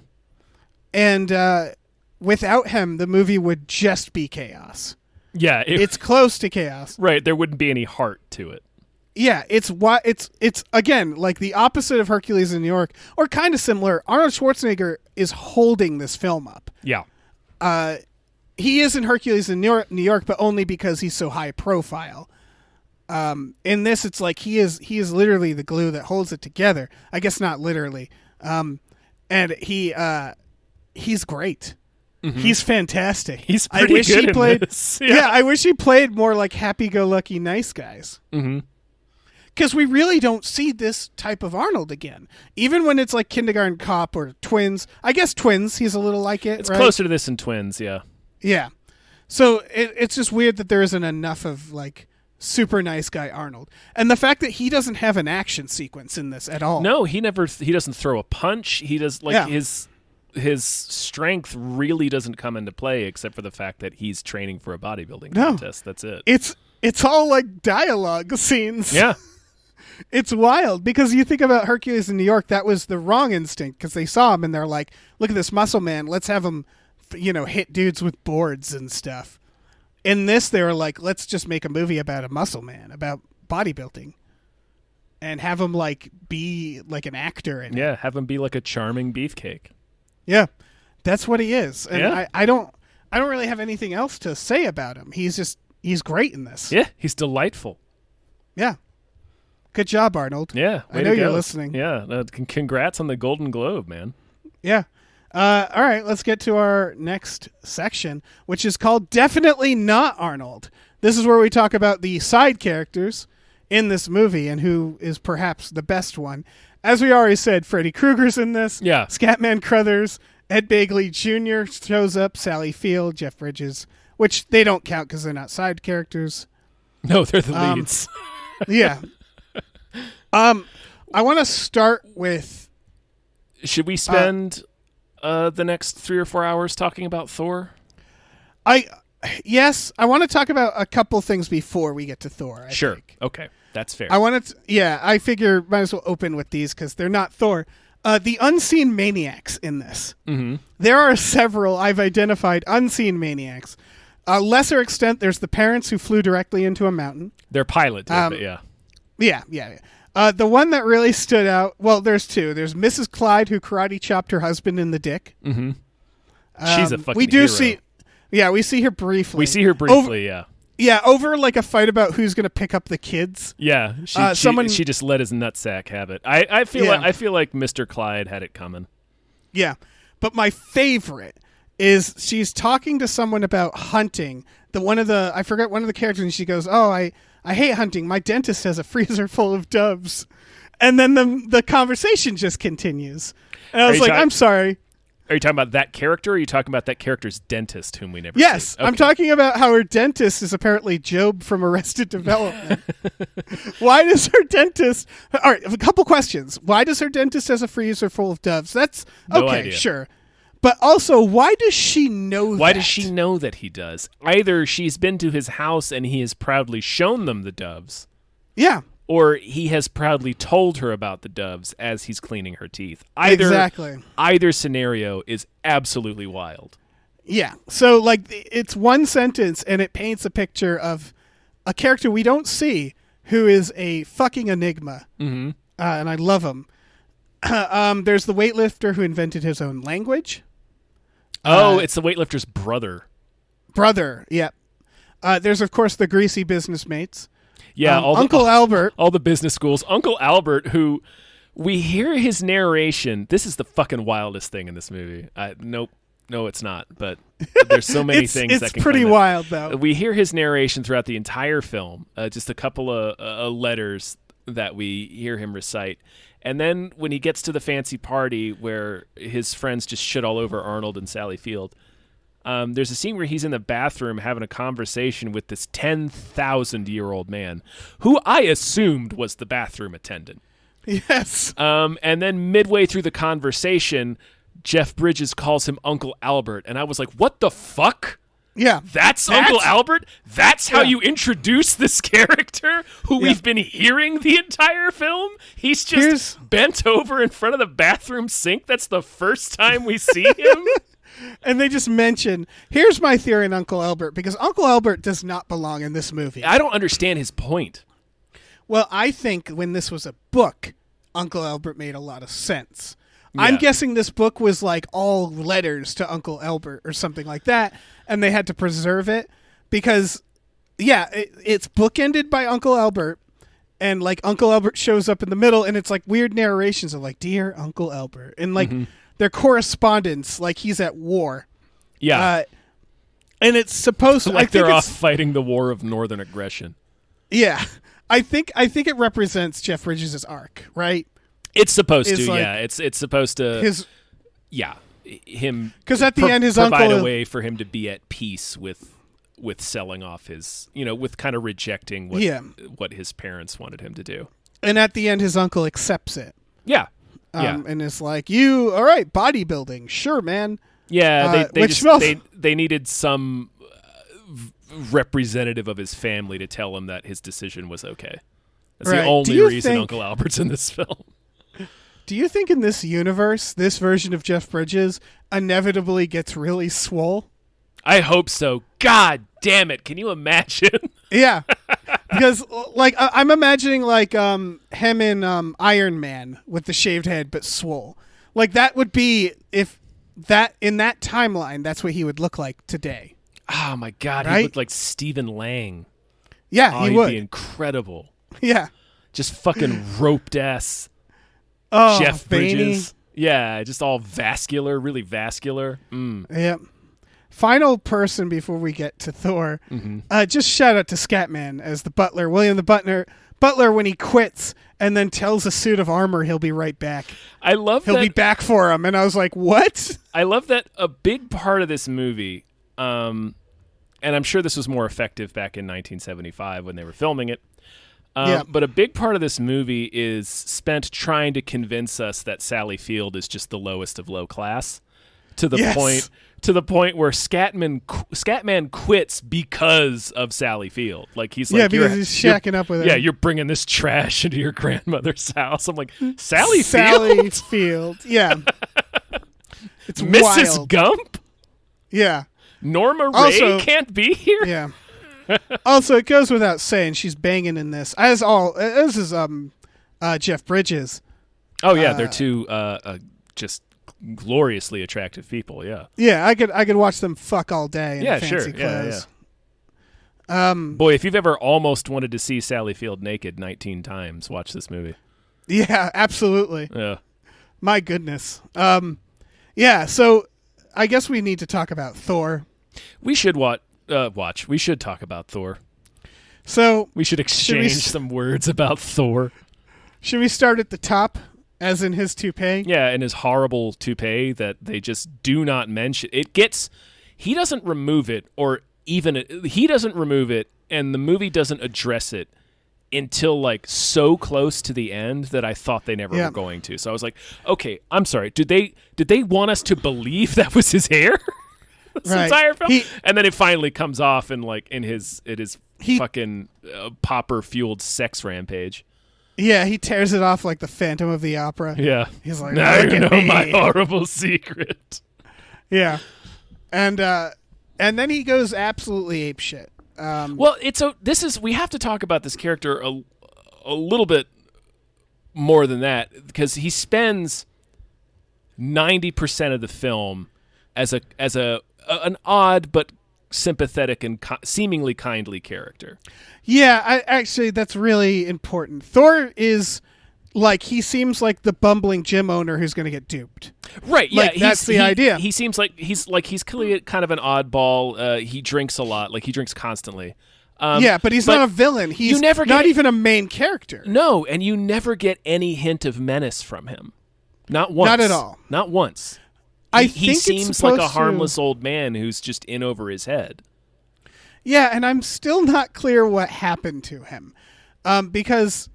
And without him, the movie would just be chaos. Yeah. It's close to chaos. Right. There wouldn't be any heart to it. Yeah, it's again like the opposite of Hercules in New York, or kind of similar. Arnold Schwarzenegger is holding this film up. Yeah. He is in Hercules in New York, but only because he's so high profile. In this, it's like he is literally the glue that holds it together. I guess not literally. And he's great. Mm-hmm. He's fantastic. He's pretty good in this. Yeah, I wish he played more like happy-go-lucky nice guys. Mm-hmm. Because we really don't see this type of Arnold again. Even when it's like Kindergarten Cop or Twins. I guess Twins, he's a little like it, It's right? closer to this in Twins, yeah. Yeah. So it's just weird that there isn't enough of like super nice guy Arnold. And the fact that he doesn't have an action sequence in this at all. No, he doesn't throw a punch. He does his strength really doesn't come into play except for the fact that he's training for a bodybuilding contest. That's it. It's all like dialogue scenes. Yeah. It's wild because you think about Hercules in New York, that was the wrong instinct because they saw him and they're like, look at this muscle man. Let's have him, hit dudes with boards and stuff. In this, they were like, let's just make a movie about a muscle man, about bodybuilding, and have him like be like an actor in it. Yeah, have him be like a charming beefcake. Yeah, that's what he is. And yeah. I don't really have anything else to say about him. He's great in this. Yeah, he's delightful. Yeah. Good job, Arnold. Yeah, I know you're listening. Yeah, congrats on the Golden Globe, man. Yeah. All right, let's get to our next section, which is called Definitely Not Arnold. This is where we talk about the side characters in this movie and who is perhaps the best one. As we already said, Freddy Krueger's in this. Yeah. Scatman Crothers, Ed Begley Jr. shows up, Sally Field, Jeff Bridges, which they don't count because they're not side characters. No, they're the leads. Yeah. I want to start with... Should we spend the next 3 or 4 hours talking about Thor? Yes, I want to talk about a couple things before we get to Thor. I think. Okay, that's fair. I figure might as well open with these because they're not Thor. The unseen maniacs in this. Mm-hmm. There are several I've identified unseen maniacs. Lesser extent, there's the parents who flew directly into a mountain. They're piloted, but yeah. Yeah. The one that really stood out, well, there's two. There's Mrs. Clyde, who karate chopped her husband in the dick. Mm-hmm. She's a fucking we do hero. see, yeah, we see her briefly. Yeah. Yeah, over like a fight about who's going to pick up the kids. Yeah, she just let his nutsack have it. I feel like Mr. Clyde had it coming. Yeah, but my favorite is she's talking to someone about hunting. I forget one of the characters, and she goes, "Oh, I hate hunting. My dentist has a freezer full of doves." And then the conversation just continues. And I was like, I'm sorry. Are you talking about that character, or are you talking about that character's dentist whom we never Yes, see? Okay. I'm talking about how her dentist is apparently Job from Arrested Development. Why does her dentist... All right, a couple questions. Why does her dentist has a freezer full of doves? That's... No okay, idea. Sure. But also, why does she know that? Why does she know that he does? Either she's been to his house and he has proudly shown them the doves. Yeah. Or he has proudly told her about the doves as he's cleaning her teeth. Exactly. Either scenario is absolutely wild. Yeah. So, like, it's one sentence, and it paints a picture of a character we don't see who is a fucking enigma. Mm-hmm. And I love him. There's the weightlifter who invented his own language. Oh, it's the weightlifter's brother. Yeah. There's, of course, the greasy business mates. Yeah, Uncle Albert. All the business schools. Uncle Albert, who we hear his narration. This is the fucking wildest thing in this movie. Nope. No, it's not. But there's so many things that It's can pretty come in. wild, though. We hear his narration throughout the entire film, just a couple of letters that we hear him recite. And then when he gets to the fancy party where his friends just shit all over Arnold and Sally Field, there's a scene where he's in the bathroom having a conversation with this 10,000-year-old man, who I assumed was the bathroom attendant. Yes. And then midway through the conversation, Jeff Bridges calls him Uncle Albert, and I was like, what the fuck? Yeah. That's Uncle Albert? That's how you introduce this character who we've been hearing the entire film? He's just bent over in front of the bathroom sink. That's the first time we see him? And they just mention, here's my theory on Uncle Albert, because Uncle Albert does not belong in this movie. I don't understand his point. Well, I think when this was a book, Uncle Albert made a lot of sense. I'm guessing this book was like all letters to Uncle Albert or something like that, and they had to preserve it because, it's bookended by Uncle Albert, and like Uncle Albert shows up in the middle, and it's like weird narrations of like, dear Uncle Albert, and like their correspondence, like he's at war. Yeah. And it's supposed to... like they're off fighting the war of northern aggression. Yeah. I think it represents Jeff Bridges' arc, right? It's supposed to, like yeah. It's supposed to... him... Because at the end, his provide uncle... a way for him to be at peace with selling off his... with kind of rejecting what his parents wanted him to do. And at the end, his uncle accepts it. Yeah. And it's like, all right, bodybuilding. Sure, man. Yeah, they needed some representative of his family to tell him that his decision was okay. That's the only reason Uncle Albert's in this film. Do you think in this universe, this version of Jeff Bridges inevitably gets really swole? I hope so. God damn it. Can you imagine? Yeah. Because, like, I'm imagining, like, him in Iron Man with the shaved head but swole. Like, that would be, if that, in that timeline, that's what he would look like today. Oh, my God. Right? He looked like Stephen Lang. Yeah, he would. He'd be incredible. Yeah. Just fucking roped ass. Oh, Jeff veiny. Bridges. Yeah, just all vascular, really vascular. Yep. Final person before we get to Thor. Just shout out to Scatman as the butler, William the Butler when he quits and then tells a suit of armor he'll be right back. I love he'll be back for him, and I was like, what? I love that a big part of this movie, and I'm sure this was more effective back in 1975 when they were filming it. But a big part of this movie is spent trying to convince us that Sally Field is just the lowest of low class, to the point where Scatman quits because of Sally Field. Like he's like, because he's shacking up with her. Yeah, you're bringing this trash into your grandmother's house. I'm like, Sally Field. Yeah, it's Mrs. wild. Gump. Yeah, Norma Ray can't be here. Yeah. Also, it goes without saying she's banging in this. As is Jeff Bridges. Oh yeah, they're two just gloriously attractive people. Yeah. Yeah, I could watch them fuck all day in fancy clothes. Yeah. Boy, if you've ever almost wanted to see Sally Field naked 19 times, watch this movie. Yeah, absolutely. Yeah. My goodness. Yeah. So I guess we need to talk about Thor. We should watch. We should talk about Thor. So we should exchange some words about Thor. Should we start at the top, as in his toupee? Yeah, and his horrible toupee that they just do not mention. He doesn't remove it, he doesn't remove it, and the movie doesn't address it until like so close to the end that I thought they never were going to. So I was like, okay, I'm sorry. Did they want us to believe that was his hair? This entire film, and then it finally comes off in his fucking popper fueled sex rampage. Yeah, he tears it off like the Phantom of the Opera. Yeah, he's like, now you know my horrible secret. Yeah, and then he goes absolutely apeshit. Well, we have to talk about this character a little bit more than that because he spends 90% of the film as an odd but sympathetic and seemingly kindly character. Yeah, actually, that's really important. Thor is like he seems like the bumbling gym owner who's going to get duped. Right, yeah, like, that's the idea. He seems like he's clearly kind of an oddball. He drinks a lot, like he drinks constantly. But he's not a villain. He's not even a main character. No, and you never get any hint of menace from him. Not once. Not at all. Not once. He seems like a harmless old man who's just in over his head. Yeah, and I'm still not clear what happened to him, because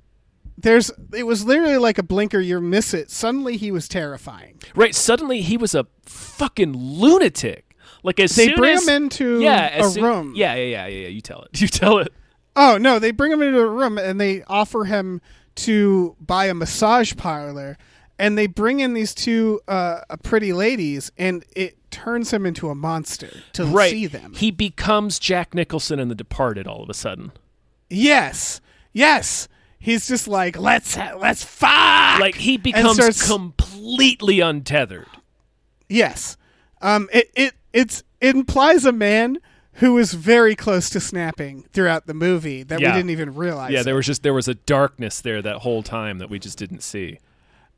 it was literally like a blinker, you miss it. Suddenly he was terrifying. Right. Suddenly he was a fucking lunatic. Like they bring him into a room. Yeah. You tell it. You tell it. Oh no, they bring him into a room and they offer him to buy a massage parlor, and they bring in these two pretty ladies, and it turns him into a monster to see them. He becomes Jack Nicholson in The Departed all of a sudden. Yes. He's just like, let's fuck. Like he becomes completely untethered. Yes. It implies a man who is very close to snapping throughout the movie that we didn't even realize. Yeah, there was a darkness there that whole time that we just didn't see.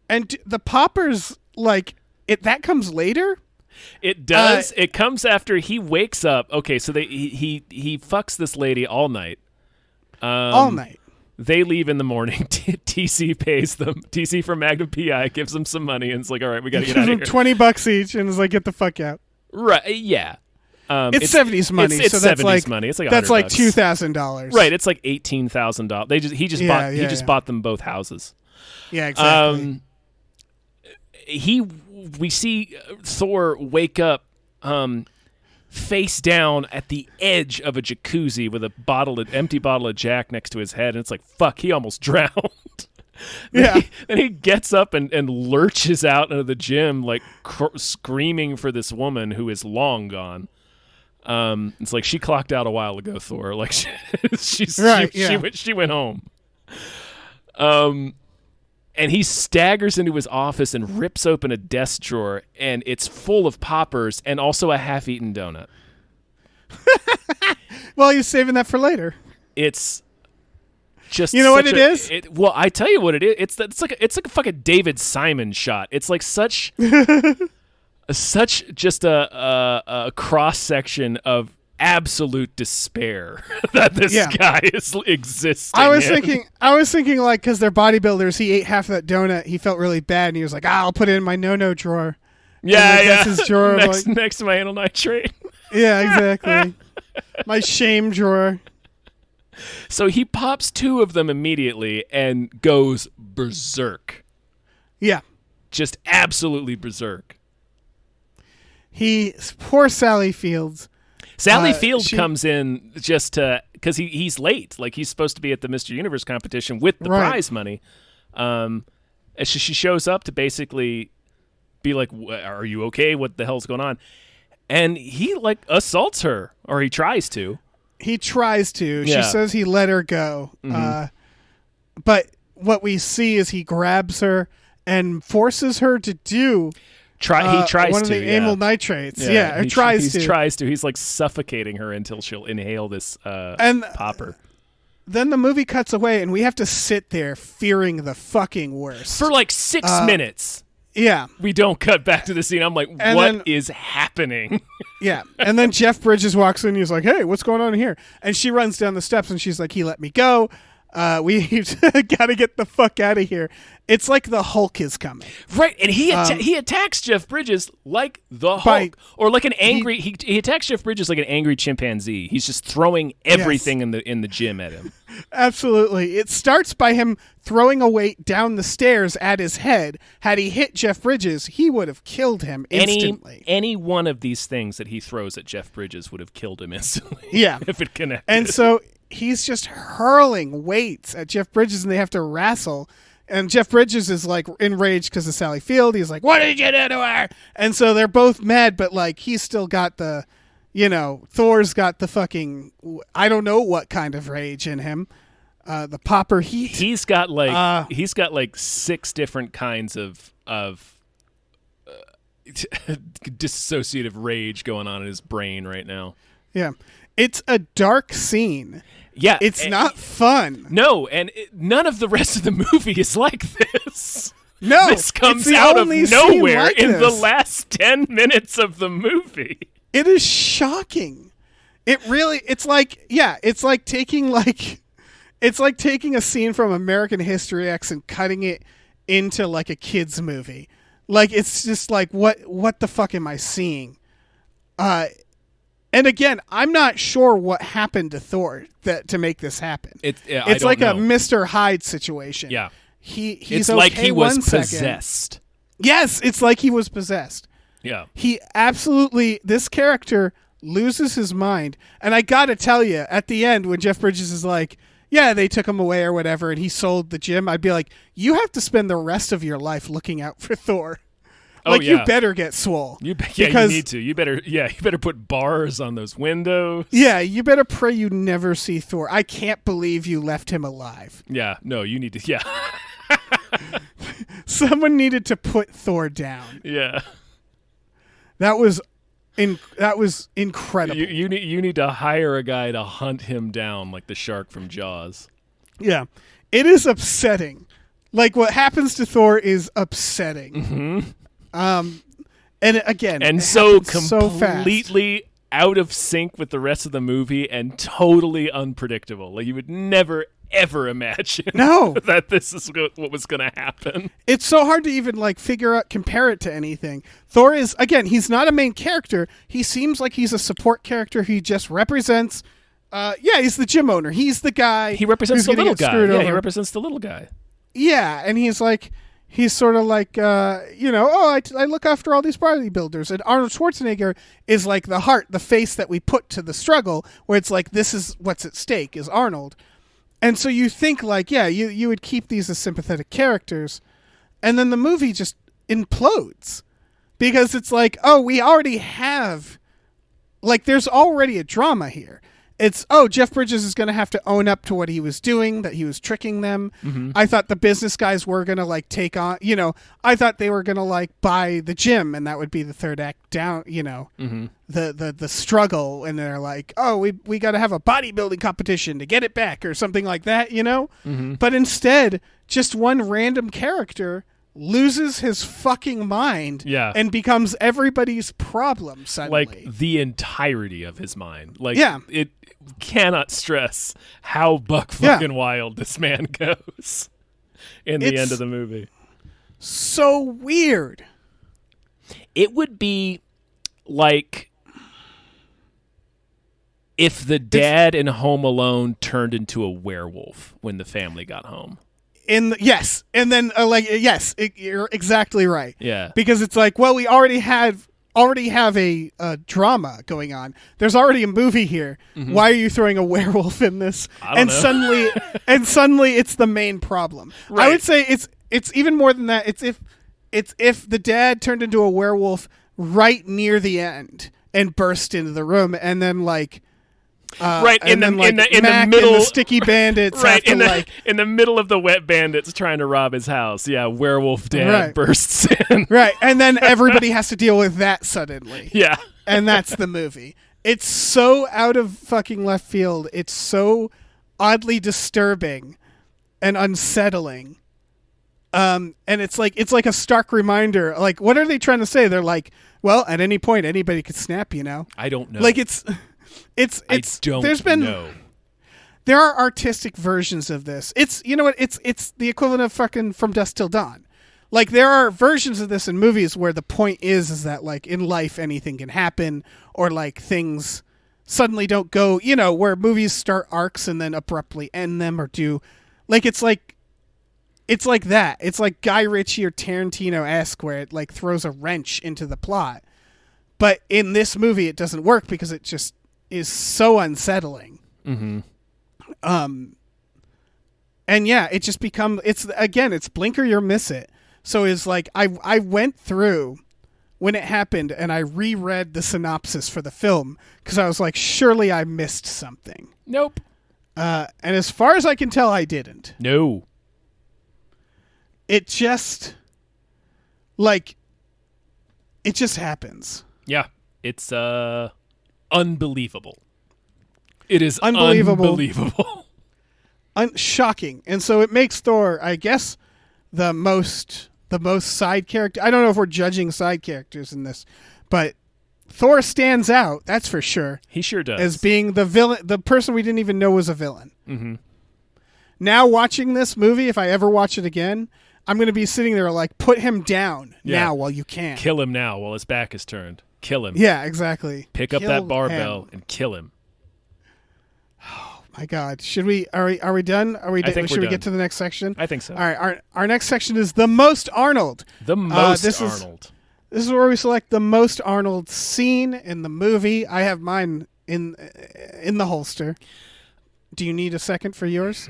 And the poppers, like, that comes later? It does. It comes after he wakes up. Okay, so he fucks this lady all night. All night. They leave in the morning. TC pays them. TC from Magnum PI gives them some money and it's like, all right, we got to get out of here. $20 each and is like, get the fuck out. Right, yeah. It's 70s money. It's so that's 70s like, money. It's like $100. That's like $2,000. Right, it's like $18,000. He just bought them both houses. Yeah, exactly. We see Thor wake up face down at the edge of a jacuzzi with empty bottle of Jack next to his head, and it's like, fuck, he almost drowned. Yeah. Then he gets up and lurches out into the gym, like screaming for this woman who is long gone. It's like, she clocked out a while ago, Thor. Like she went home. And he staggers into his office and rips open a desk drawer, and it's full of poppers and also a half-eaten donut. Well, you're saving that for later. It's just what it is? Well, I tell you what it is. It's like a fucking David Simon shot. It's like such just a cross section of absolute despair that this guy is existing. I was thinking like, because they're bodybuilders, he ate half of that donut, he felt really bad, and he was like, I'll put it in my no drawer. Yeah. That's his drawer. next to my anal nitrate. Yeah, exactly. My shame drawer. So he pops two of them immediately and goes berserk. Yeah. Just absolutely berserk. Poor Sally Fields. Sally Field comes in just to, because he's late. Like, he's supposed to be at the Mr. Universe competition with the prize money. And she shows up to basically be like, are you okay? What the hell's going on? And he, like, assaults her, or he tries to. He tries to. Yeah. She says he let her go. Mm-hmm. But what we see is he grabs her and forces her to do... He tries one of to, the amyl nitrates. Yeah, he tries to. He tries to. He's like suffocating her until she'll inhale this popper. Then the movie cuts away, and we have to sit there fearing the fucking worst. For like 6 minutes. Yeah. We don't cut back to the scene. I'm like, what is happening? Yeah. And then Jeff Bridges walks in, and he's like, hey, what's going on here? And she runs down the steps, and she's like, he let me go. We got to get the fuck out of here. It's like the Hulk is coming. Right, and he attacks Jeff Bridges like the Hulk. Or like an angry... He attacks Jeff Bridges like an angry chimpanzee. He's just throwing everything in the gym at him. Absolutely. It starts by him throwing a weight down the stairs at his head. Had he hit Jeff Bridges, he would have killed him instantly. Any one of these things that he throws at Jeff Bridges would have killed him instantly. Yeah. If it connected. And so he's just hurling weights at Jeff Bridges, and they have to wrestle. And Jeff Bridges is like enraged because of Sally Field. He's like, what did you do to her? And so they're both mad, but like he's still got the, Thor's got the fucking, I don't know what kind of rage in him. The popper heat. He's got like 6 different kinds of dissociative rage going on in his brain right now. Yeah. It's a dark scene. Yeah. It's not fun. No, and none of the rest of the movie is like this. No. This comes it's the out of only scene nowhere like in the this. last 10 minutes of the movie. It is shocking. It's like taking a scene from American History X and cutting it into like a kid's movie. Like, it's just like, what the fuck am I seeing? And again, I'm not sure what happened to Thor to make this happen. It's like a Mr. Hyde situation. Yeah. He's it's okay like he was 1 second. possessed. Yes, it's like he was possessed. Yeah. This character loses his mind. And I gotta tell you, at the end, when Jeff Bridges is like, yeah, they took him away or whatever, and he sold the gym, I'd be like, you have to spend the rest of your life looking out for Thor. You better get swole. You need to. You better put bars on those windows. Yeah, you better pray you never see Thor. I can't believe you left him alive. Yeah, no, you need to. Yeah. Someone needed to put Thor down. Yeah. That was incredible. You need to hire a guy to hunt him down like the shark from Jaws. Yeah. It is upsetting. Like, what happens to Thor is upsetting. Mm-hmm. And again, and so completely out of sync with the rest of the movie and totally unpredictable. Like, you would never ever imagine that this is what was going to happen. It's so hard to even compare it to anything. Thor is, again, he's not a main character. He seems like he's a support character. He just represents he's the gym owner. He's the guy. He represents the little guy. Yeah, he represents the little guy. Yeah, and he's sort of like, I look after all these bodybuilders. And Arnold Schwarzenegger is like the heart, the face that we put to the struggle, where it's like, this is what's at stake, is Arnold. And so you think you would keep these as sympathetic characters, and then the movie just implodes. Because it's like, we already have, there's already a drama here. It's, Jeff Bridges is going to have to own up to what he was doing, that he was tricking them. Mm-hmm. I thought the business guys were going to take on, I thought they were going to buy the gym, and that would be the third act down, mm-hmm. the struggle. And they're like, we got to have a bodybuilding competition to get it back or something like that, Mm-hmm. But instead, just one random character loses his fucking mind and becomes everybody's problem suddenly. The entirety of his mind. It cannot stress how buck fucking wild this man goes in the end of the movie. So weird. It would be like if the dad in Home Alone turned into a werewolf when the family got home. Yes, and then you're exactly right. Yeah, because it's like, well, we already have a drama going on. There's already a movie here. Mm-hmm. Why are you throwing a werewolf in this? And suddenly it's the main problem. Right. I would say it's even more than that. It's if the dad turned into a werewolf right near the end and burst into the room, and then in the middle, and the sticky bandits, right? In the middle of the wet bandits trying to rob his house, werewolf dad bursts in, right? And then everybody has to deal with that suddenly, and that's the movie. It's so out of fucking left field. It's so oddly disturbing and unsettling. And it's like a stark reminder. Like, what are they trying to say? They're like, well, at any point, anybody could snap. I don't know. There are artistic versions of this. It's the equivalent of fucking From Dusk Till Dawn. There are versions of this in movies where the point is that in life anything can happen, or things suddenly don't go, where movies start arcs and then abruptly end them, or do it's like that. It's like Guy Ritchie or Tarantino-esque, where it throws a wrench into the plot. But in this movie it doesn't work because it just is so unsettling. Mm-hmm. And it just it's blink or you'll miss it. So it's I went through when it happened and I reread the synopsis for the film because I was like, surely I missed something. Nope. And as far as I can tell, I didn't. No. It just happens. Yeah. It's unbelievable. It is unbelievable. Shocking. And so it makes Thor, I guess, the most side character. I don't know if we're judging side characters in this, but Thor stands out, that's for sure. He sure does. As being the villain, the person we didn't even know was a villain. Mm-hmm. Now watching this movie, if I ever watch it again, I'm going to be sitting there like, put him down now while you can. Kill him now while his back is turned. Kill him. Yeah, exactly. Pick up that barbell and kill him. Oh my God! Are we done? Should we get to the next section? I think so. All right. Our next section is the most Arnold. The most Arnold. This is where we select the most Arnold scene in the movie. I have mine in the holster. Do you need a second for yours?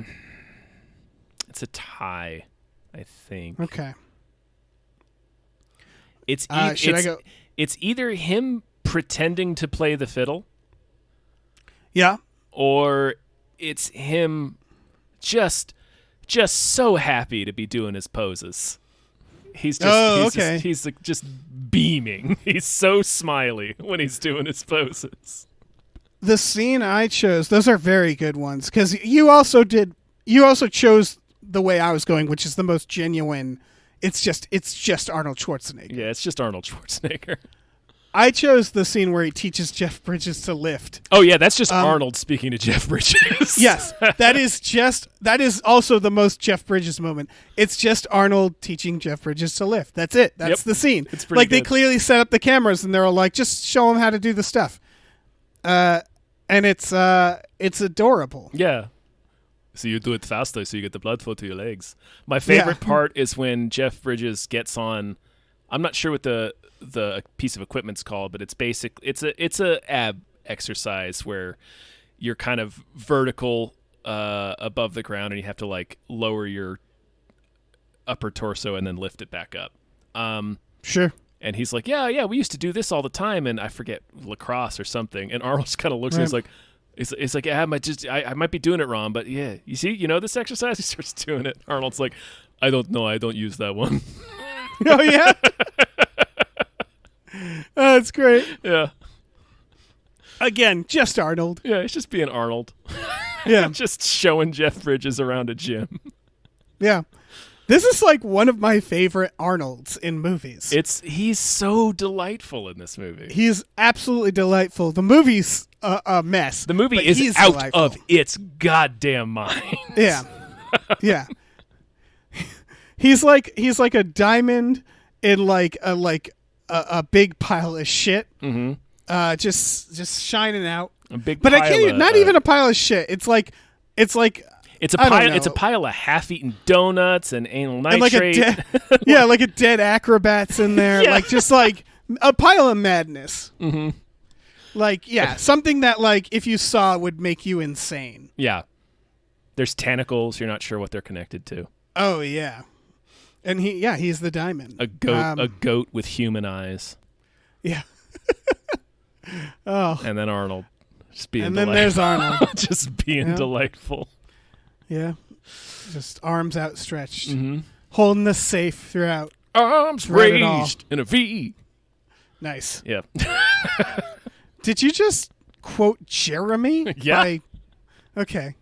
It's a tie, I think. Okay. It's should I go? It's either him pretending to play the fiddle. Yeah. Or it's him just so happy to be doing his poses. He's just beaming. He's so smiley when he's doing his poses. The scene I chose, those are very good ones, because you also chose the way I was going, which is the most genuine. It's just Arnold Schwarzenegger. Yeah, it's just Arnold Schwarzenegger. I chose the scene where he teaches Jeff Bridges to lift. Oh yeah, that's just Arnold speaking to Jeff Bridges. Yes, that is also the most Jeff Bridges moment. It's just Arnold teaching Jeff Bridges to lift. That's it. That's the scene. It's pretty good. They clearly set up the cameras and they're all like, just show him how to do the stuff. And it's adorable. Yeah. So you do it faster so you get the blood flow to your legs. My favorite part is when Jeff Bridges gets on, I'm not sure what the piece of equipment's called, but it's a ab exercise where you're kind of vertical above the ground and you have to like lower your upper torso and then lift it back up. Sure. And he's like, yeah, we used to do this all the time, and I forget, lacrosse or something. And Arnold just kind of looks and he's like, it's like, I might be doing it wrong, but yeah, you see, this exercise. He starts doing it. Arnold's like, I don't know, I don't use that one. Oh yeah. Oh, that's great. Yeah. Again, just Arnold. Yeah, it's just being Arnold. Yeah. Just showing Jeff Bridges around a gym. Yeah. This is like one of my favorite Arnolds in movies. He's so delightful in this movie. He's absolutely delightful. The movie's a mess. The movie is out delightful. Of its goddamn mind. Yeah. Yeah. He's like a diamond in like a big pile of shit. Mm-hmm. Just shining out. A big but pile I can't not even a pile of shit. It's a pile. It's a pile of half-eaten donuts and anal nitrate. And like like a dead acrobats in there. Yeah. Like a pile of madness. Mm-hmm. Like something that like if you saw would make you insane. Yeah. There's tentacles. You're not sure what they're connected to. Oh yeah, and he's the diamond. A goat with human eyes. Yeah. Oh. And then Arnold, just being. And delightful. then there's Arnold, just being delightful. Yeah, just arms outstretched, holding the safe throughout. Arms raised in a V. Nice. Yeah. Did you just quote Jeremy? Yeah. Okay.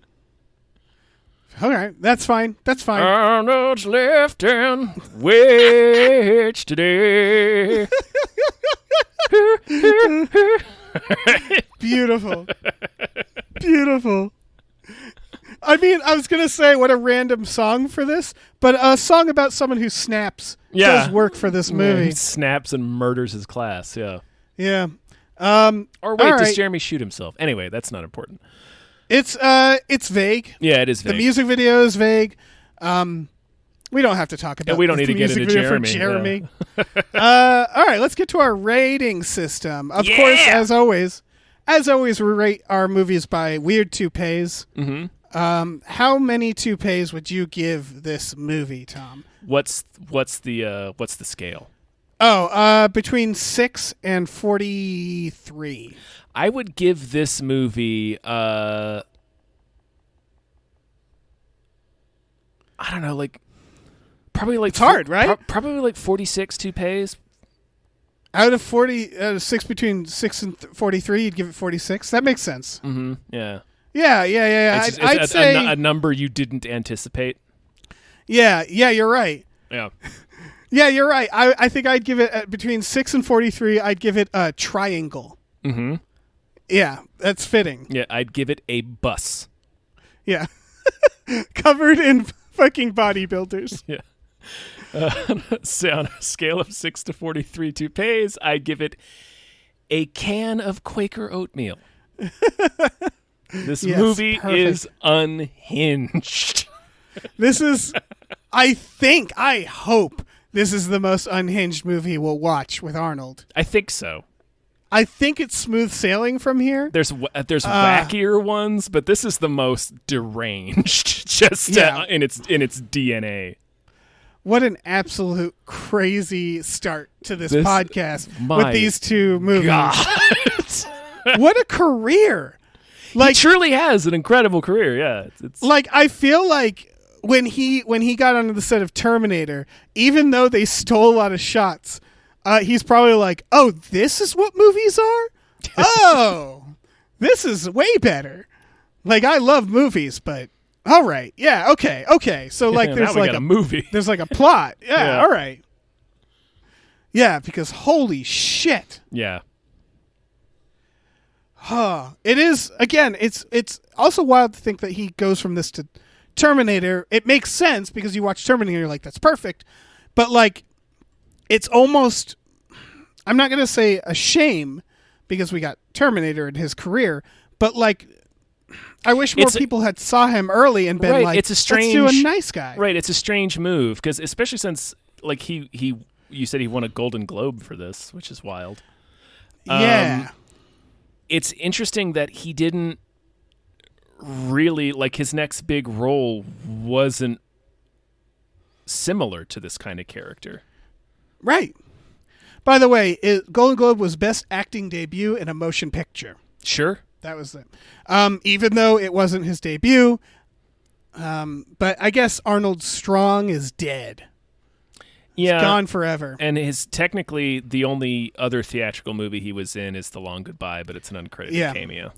All right, that's fine. Arnold's lifting weights today. Beautiful. I mean, I was going to say what a random song for this, but a song about someone who snaps does work for this movie. He snaps and murders his class, yeah. Yeah. Or wait, does Jeremy shoot himself? Anyway, that's not important. It's vague. Yeah, it is vague. The music video is vague. We don't have to talk about. We don't need to get into Jeremy. Yeah. All right, let's get to our rating system. Of course, as always, we rate our movies by weird toupees. Mm-hmm. How many toupees would you give this movie, Tom? What's the scale? Oh, between 6 and 43. I would give this movie I don't know, like probably like it's hard, right? Probably like 46 toupees. Out of 6 between 6 and 43, you'd give it 46. That makes sense. Mm-hmm. Yeah. Yeah. It's I'd say a number you didn't anticipate. Yeah, you're right. Yeah. Yeah, you're right. I think I'd give it between 6 and 43. I'd give it a triangle. Mm-hmm. Yeah, that's fitting. Yeah, I'd give it a bus. Yeah, covered in fucking bodybuilders. Yeah. So on a scale of 6 to 43 toupees, I'd give it a can of Quaker oatmeal. This movie is unhinged. This is, I hope this is the most unhinged movie we'll watch with Arnold. I think so. I think it's smooth sailing from here. There's wackier ones, but this is the most deranged, just in its DNA. What an absolute crazy start to this podcast with these two movies. God. What a career. Like, he truly has an incredible career, yeah. It's like, I feel like when he got onto the set of Terminator, even though they stole a lot of shots, he's probably like, oh, this is what movies are? Oh, this is way better. Like, I love movies, but all right. Yeah, okay. So like there's like a movie. There's like a plot. Yeah, all right. Yeah, because holy shit. Yeah. It is, again, it's also wild to think that he goes from this to Terminator. It makes sense because you watch Terminator and you're like, that's perfect. But like, it's almost, I'm not going to say a shame because we got Terminator in his career, but like, I wish more people had saw him early and been like, it's a strange, let's do a nice guy. Right, it's a strange move because especially since like you said he won a Golden Globe for this, which is wild. Yeah. It's interesting that he didn't really, like, his next big role wasn't similar to this kind of character. Right. By the way, Golden Globe was Best Acting Debut in a Motion Picture. Sure. That was it. Even though it wasn't his debut. But I guess Arnold Strong is dead. Yeah. He's gone forever. And technically the only other theatrical movie he was in is The Long Goodbye, but it's an uncredited cameo.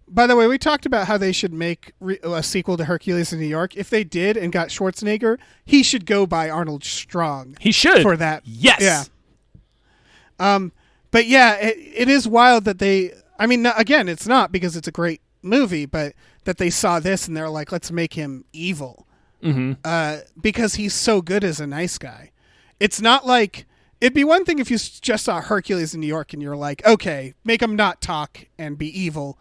By the way, we talked about how they should make a sequel to Hercules in New York. If they did and got Schwarzenegger, he should go by Arnold Strong. He should. For that. Yes. Yeah. But yeah, it is wild that they, I mean, again, it's not because it's a great movie, but that they saw this and they're like, let's make him evil. Mm-hmm. Because he's so good as a nice guy. It's not like, it'd be one thing if you just saw Hercules in New York and you're like, okay, make him not talk and be evil.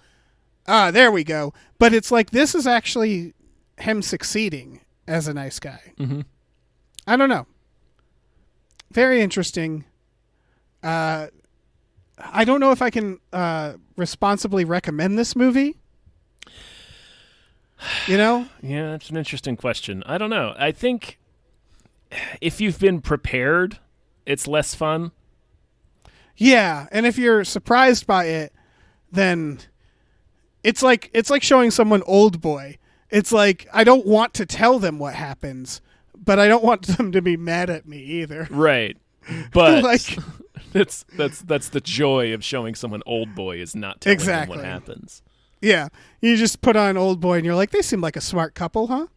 There we go. But it's like, this is actually him succeeding as a nice guy. Mm-hmm. I don't know. Very interesting. I don't know if I can responsibly recommend this movie. You know? Yeah, that's an interesting question. I don't know. I think if you've been prepared, it's less fun. Yeah, and if you're surprised by it, then it's like showing someone Old Boy. It's like, I don't want to tell them what happens, but I don't want them to be mad at me either. Right. But like, that's the joy of showing someone Old Boy is not telling them what happens. Yeah. You just put on Old Boy and you're like, they seem like a smart couple, huh?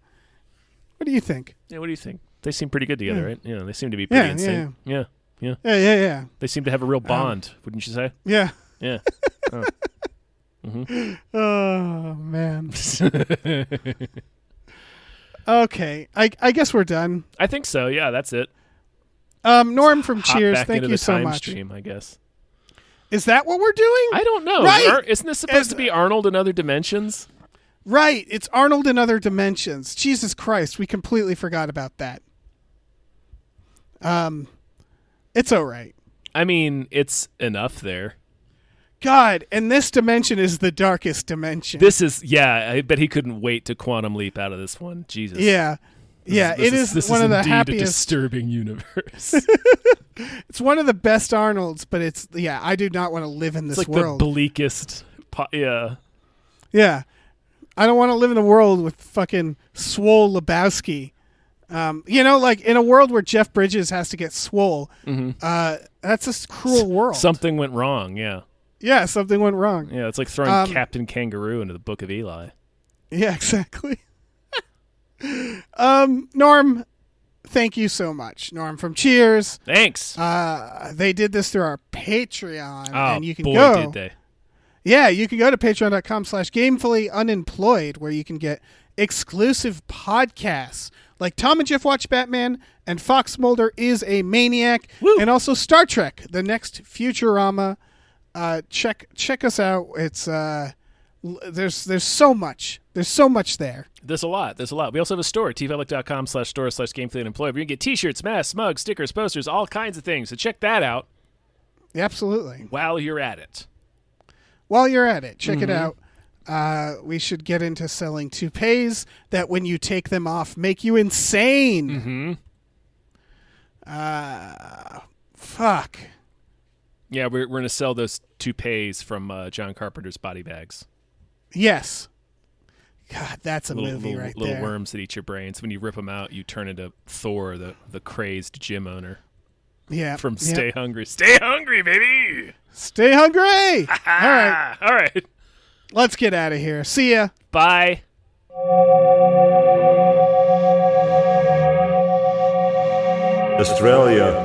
What do you think? Yeah, what do you think? They seem pretty good together, right? Yeah, they seem to be pretty in sync. Yeah. Yeah. They seem to have a real bond, wouldn't you say? Yeah. Yeah. Oh. Mm-hmm. Oh, man. Okay. I guess we're done. I think so. Yeah, that's it. Norm from Hop Cheers, back thank into you the so time much. Stream, I guess. Is that what we're doing? I don't know. Right. Isn't this supposed to be Arnold in Other Dimensions? Right. It's Arnold in Other Dimensions. Jesus Christ, we completely forgot about that. It's all right. I mean, it's enough there. God, and this dimension is the darkest dimension. This is, I bet he couldn't wait to quantum leap out of this one. Jesus. Yeah. This is one of the happiest. A disturbing universe. It's one of the best Arnolds, but it's, I do not want to live in this it's like world. The bleakest. Yeah. Yeah. I don't want to live in a world with fucking Swole Lebowski. Like in a world where Jeff Bridges has to get swole, that's a cruel world. Something went wrong, yeah. Yeah, something went wrong. Yeah, it's like throwing Captain Kangaroo into the Book of Eli. Yeah, exactly. Norm, thank you so much. Norm from Cheers. Thanks. They did this through our Patreon. Oh, and you can boy, go. did they. Yeah, you can go to patreon.com/gamefullyunemployed where you can get exclusive podcasts like Tom and Jeff Watch Batman and Fox Mulder is a Maniac. Woo. And also Star Trek, the next Futurama. Check us out. It's there's so much. There's so much there. There's a lot. We also have a store, tvpublic.com/store/gamefullyunemployed where you can get t-shirts, masks, mugs, stickers, posters, all kinds of things. So check that out. Absolutely. While you're at it. While you're at it, check it out. We should get into selling toupees that when you take them off make you insane. Fuck. Yeah, we're going to sell those toupees from John Carpenter's Body Bags. Yes. God, that's a movie little, right little there. worms that eat your brains. When you rip them out, you turn into Thor, the crazed gym owner. Yeah. From Stay Hungry. Stay hungry, baby! Stay hungry! All right. All right. Let's get out of here. See ya. Bye. Australia